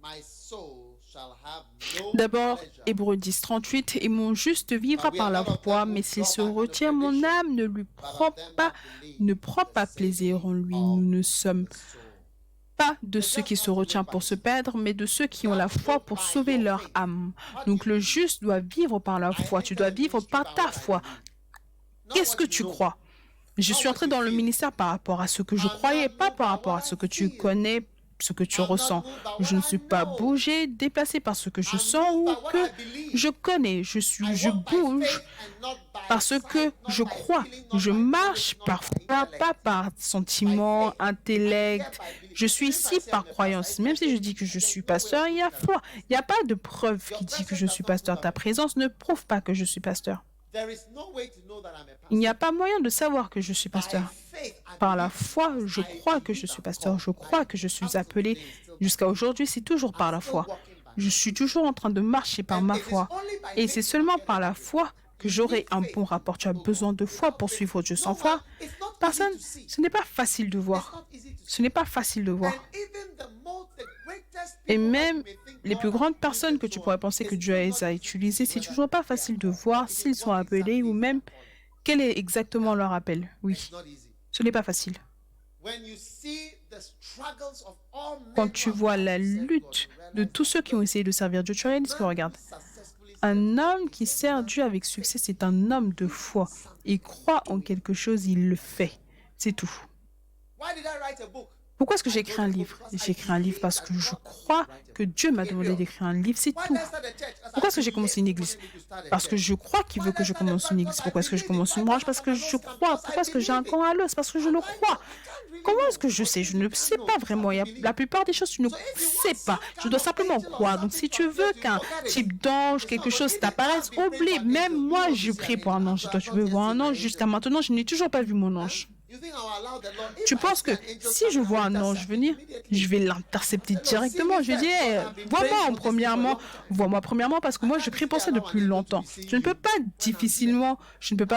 my soul shall have no D'abord, pleasure. Hébreux 10, 38, et mon juste vivra par la foi, mais s'il se retient, mon âme ne prend pas plaisir en lui. Nous ne sommes pas de ceux qui se retiennent pour se perdre, mais de ceux qui ont la foi pour sauver leur âme. Donc le juste doit vivre par la foi. Tu dois vivre par ta foi. Qu'est-ce que tu crois? Je suis entré dans le ministère par rapport à ce que je croyais, pas par rapport à ce que tu connais, ce que tu ressens. Je ne suis pas bougé, déplacé par ce que je sens ou que je connais. Je bouge parce que je crois. Je marche par foi, pas par sentiment, intellect. Je suis ici par croyance. Même si je dis que je suis pasteur, il y a foi. Il n'y a pas de preuve qui dit que je suis pasteur. Ta présence ne prouve pas que je suis pasteur. Il n'y a pas moyen de savoir que je suis pasteur. Par la foi, je crois que je suis pasteur. Je crois que je suis appelé. Jusqu'à aujourd'hui, c'est toujours par la foi. Je suis toujours en train de marcher par ma foi. Et c'est seulement par la foi que j'aurai un bon rapport. Tu as besoin de foi pour suivre Dieu. Sans foi, personne, ce n'est pas facile de voir. Ce n'est pas facile de voir. Et même les plus grandes personnes que tu pourrais penser que Dieu les a utilisées, c'est toujours pas facile de voir s'ils sont appelés ou même quel est exactement leur appel. Oui, ce n'est pas facile. Quand tu vois la lutte de tous ceux qui ont essayé de servir Dieu, tu réalises que, regarde, un homme qui sert Dieu avec succès, c'est un homme de foi. Il croit en quelque chose, il le fait. C'est tout. Pourquoi est-ce que j'ai écrit un livre? J'ai écrit un livre parce que je crois que Dieu m'a demandé d'écrire un livre, c'est tout. Pourquoi est-ce que j'ai commencé une église? Parce que je crois qu'il veut que je commence une église. Pourquoi est-ce que je commence une branche? Parce que je crois. Pourquoi est-ce que j'ai un camp à l'os? Parce que je le crois. Comment est-ce que je sais? Je ne sais pas vraiment. La plupart des choses, tu ne sais pas. Je dois simplement croire. Donc, si tu veux qu'un type d'ange, quelque chose t'apparaisse, oublie. Même moi, je prie pour un ange. Toi, tu veux voir un ange? Jusqu'à maintenant, je n'ai toujours pas vu mon ange. Tu penses que si je vois un ange venir, je vais l'intercepter directement. Je vais dire, hey, vois-moi premièrement parce que moi je prie pour ça depuis longtemps. Je ne peux pas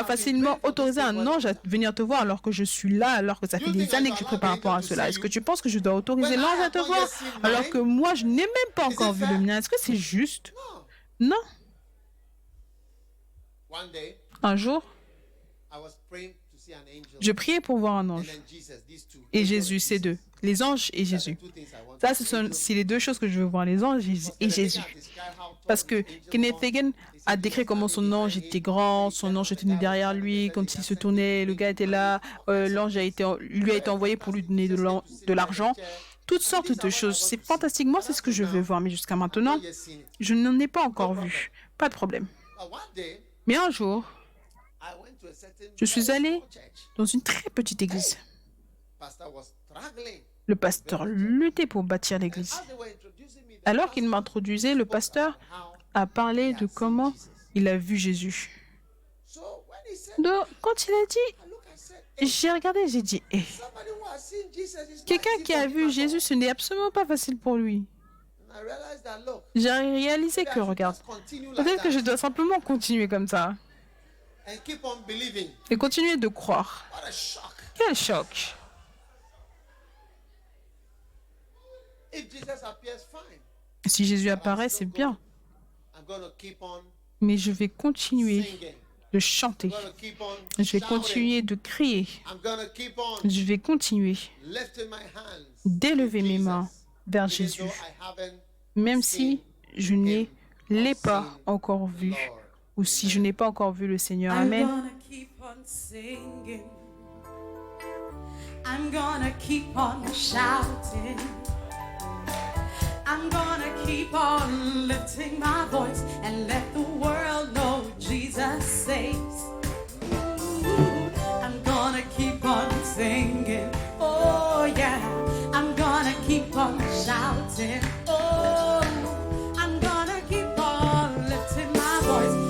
facilement autoriser un ange à venir te voir alors que je suis là, alors que ça fait des années que je prie par rapport à cela. Est-ce que tu penses que je dois autoriser l'ange à te voir alors que moi je n'ai même pas encore vu le mien? Est-ce que c'est juste? Non. Un jour, je priais pour voir un ange. Et Jésus, c'est deux. Les anges et Jésus. Ça, c'est les deux choses que je veux voir, les anges et Jésus. Parce que Kenneth Hagin a décrit comment son ange était grand, son ange était derrière lui, quand il se tournait, le gars était là, l'ange lui a été envoyé pour lui donner de l'argent. Toutes sortes de choses. C'est fantastiquement, c'est ce que je veux voir. Mais jusqu'à maintenant, je n'en ai pas encore vu. Pas de problème. Mais un jour, je suis allé dans une très petite église. Le pasteur luttait pour bâtir l'église. Alors qu'il m'introduisait, le pasteur a parlé de comment il a vu Jésus. Donc, quand il a dit, j'ai regardé, j'ai dit, quelqu'un qui a vu Jésus, ce n'est absolument pas facile pour lui. J'ai réalisé que, regarde, peut-être que je dois simplement continuer comme ça. Et continuer de croire. Quel choc! Si Jésus apparaît, c'est bien. Mais je vais continuer de chanter. Je vais continuer de crier. Je vais continuer d'élever mes mains vers Jésus, même si je ne l'ai pas encore vu. Ou si je n'ai pas encore vu le Seigneur. Amen. I'm gonna keep on shouting. I'm gonna keep on lifting my voice and let the world know Jesus saves. I'm gonna keep on singing. Oh yeah. I'm gonna keep on shouting. Oh, I'm gonna keep on lifting my voice.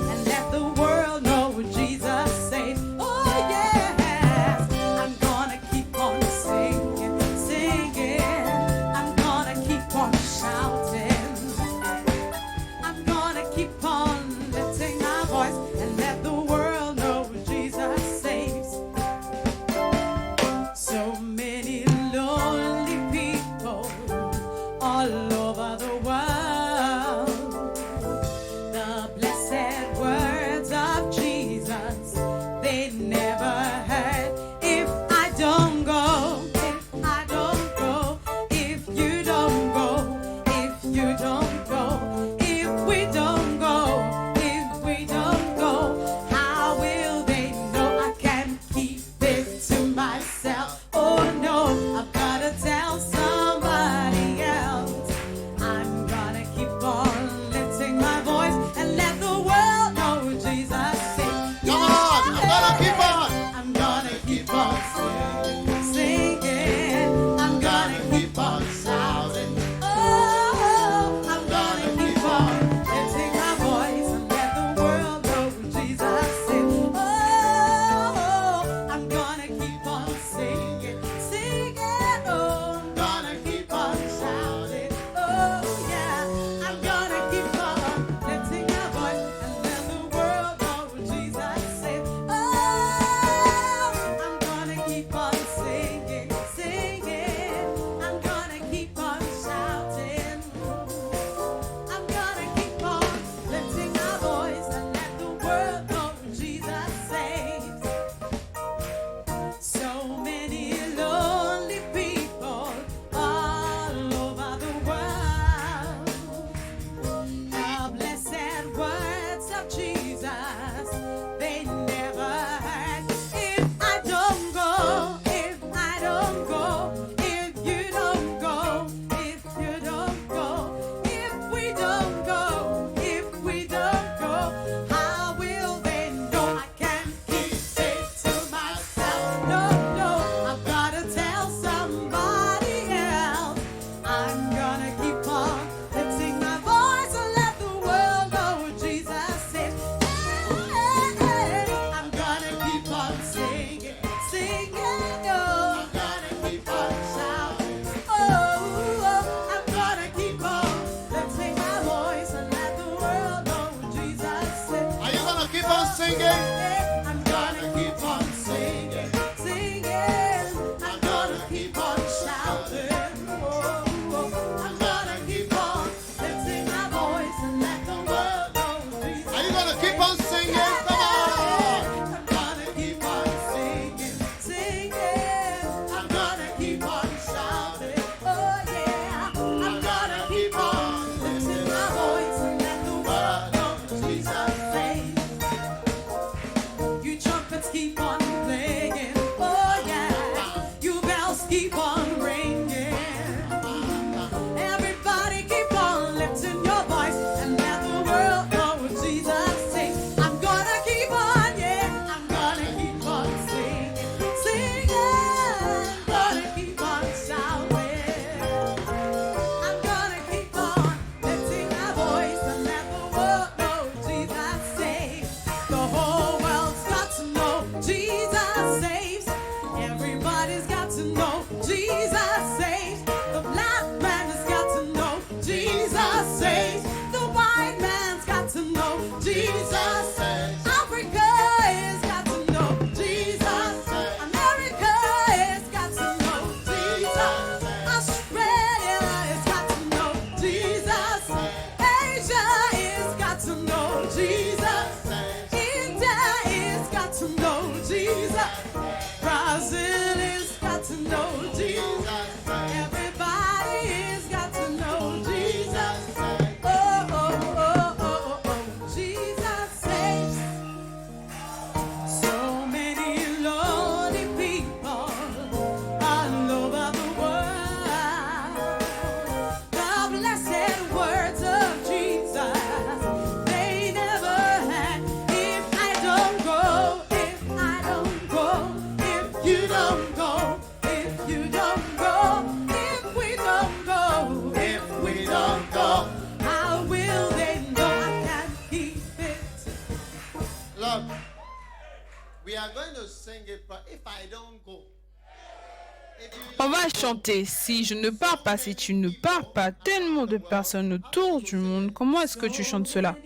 On va chanter. Si je ne pars pas, si tu ne pars pas, tellement de personnes autour du monde. Comment est-ce que tu chantes cela?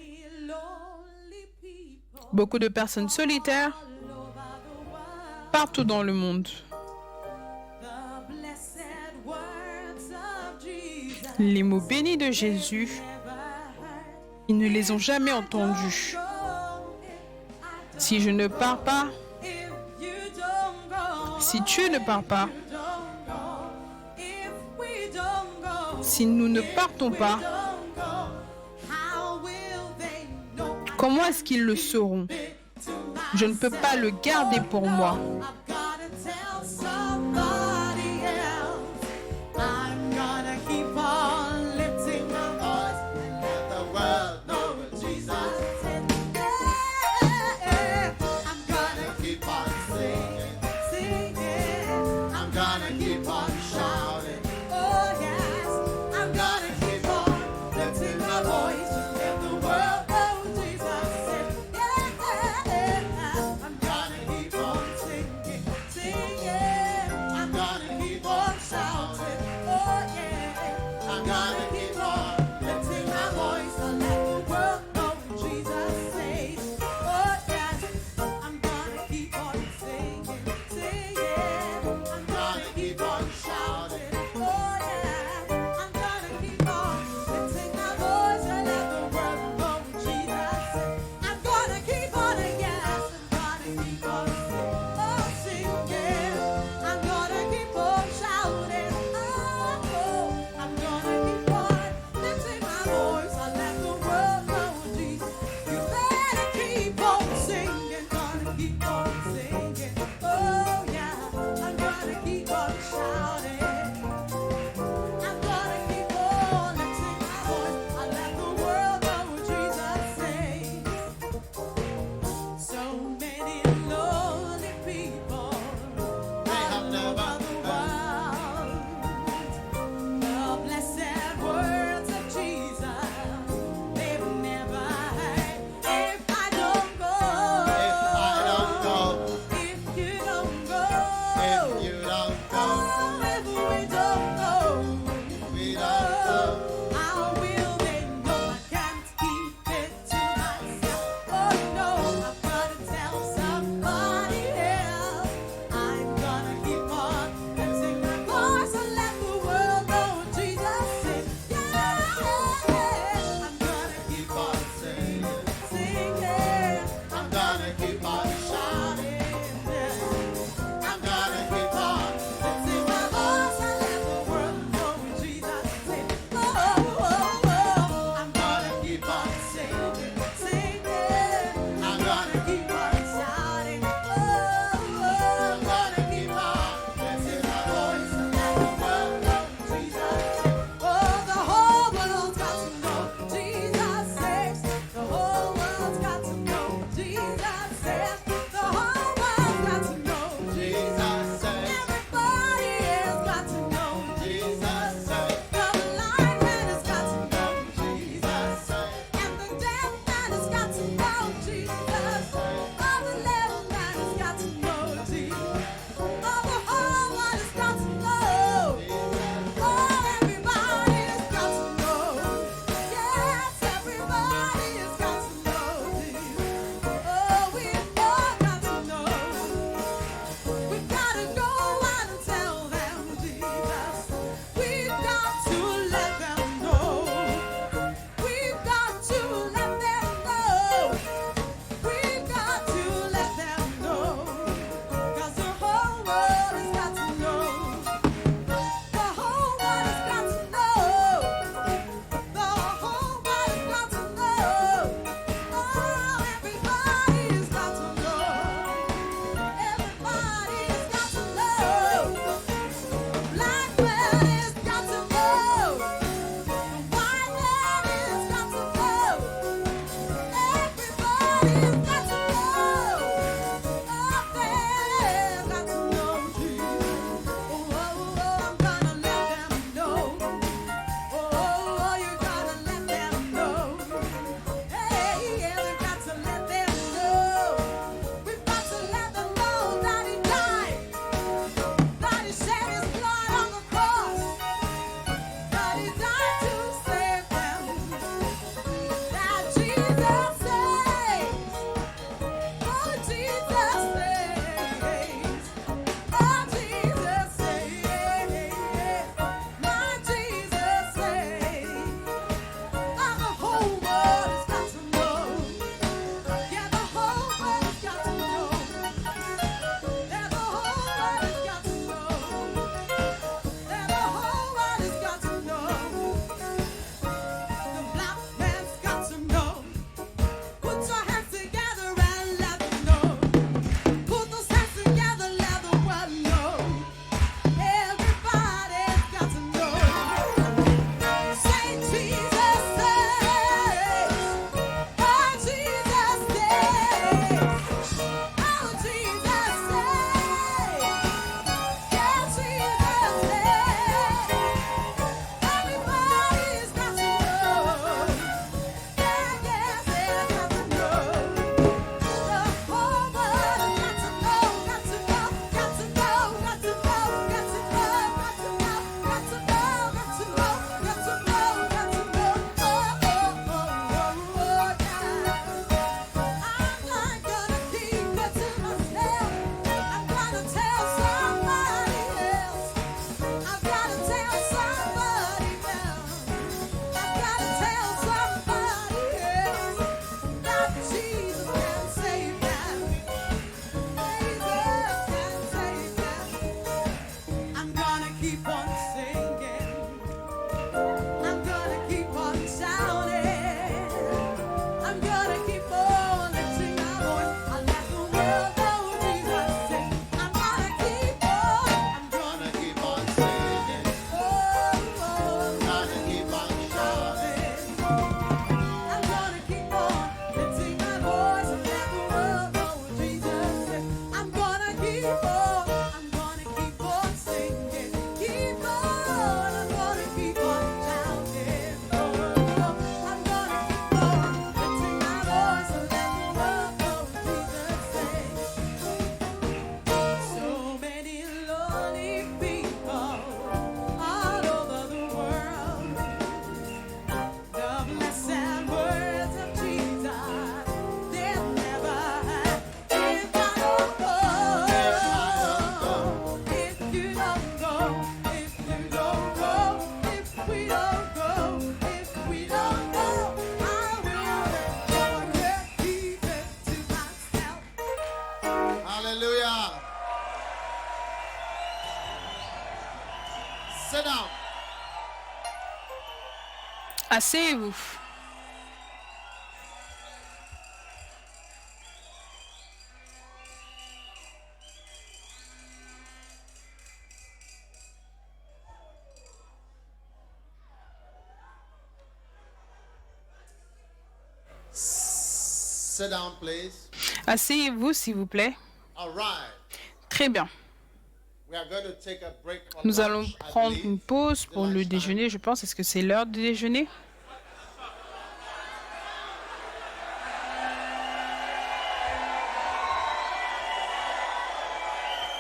Beaucoup de personnes solitaires partout dans le monde. Les mots bénis de Jésus, ils ne les ont jamais entendus. Si je ne pars pas, si tu ne pars pas, si nous ne partons pas, comment est-ce qu'ils le sauront? Je ne peux pas le garder pour moi. Asseyez-vous. Sit down, please. Asseyez-vous, s'il vous plaît. All right. Très bien. We are going to take a break for Nous allons lunch, I prendre believe. une pause pour le déjeuner, je pense. Est-ce que c'est l'heure du déjeuner?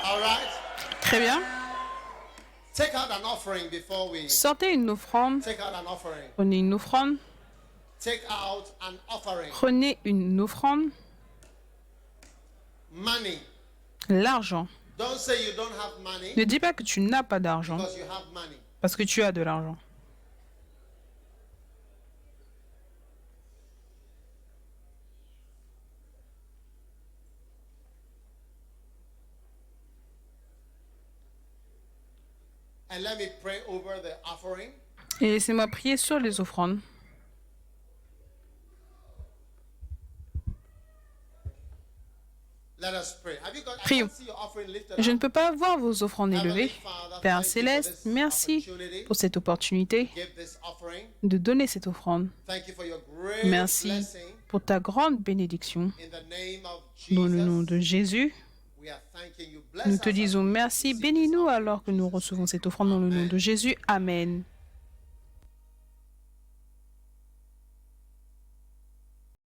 All right. Très bien. Take out an offering before we Sortez une offrande. take out an offering. Prenez une offrande. Take out an offering. Prenez une offrande. Money. L'argent. Don't say you don't have money Ne dis pas que tu n'as pas d'argent because you have money. parce que tu as de l'argent. And let me pray over the offering. Et laissez-moi prier sur les offrandes. Let us pray. Have you got, I Prions. can't see your offering lifted Je ne up. peux pas voir vos offrandes Heavenly élevées. Father, Père thank you for Céleste, this merci opportunity pour cette opportunité to give this offering. de donner cette offrande. Thank you for your great Merci blessing pour ta grande bénédiction. in the name of Dans le nom Jesus. de Jésus, We are thanking you. Bless nous us te as disons we merci. receive this Bénis-nous offering. alors que nous recevons cette offrande dans le nom de Jésus. Amen.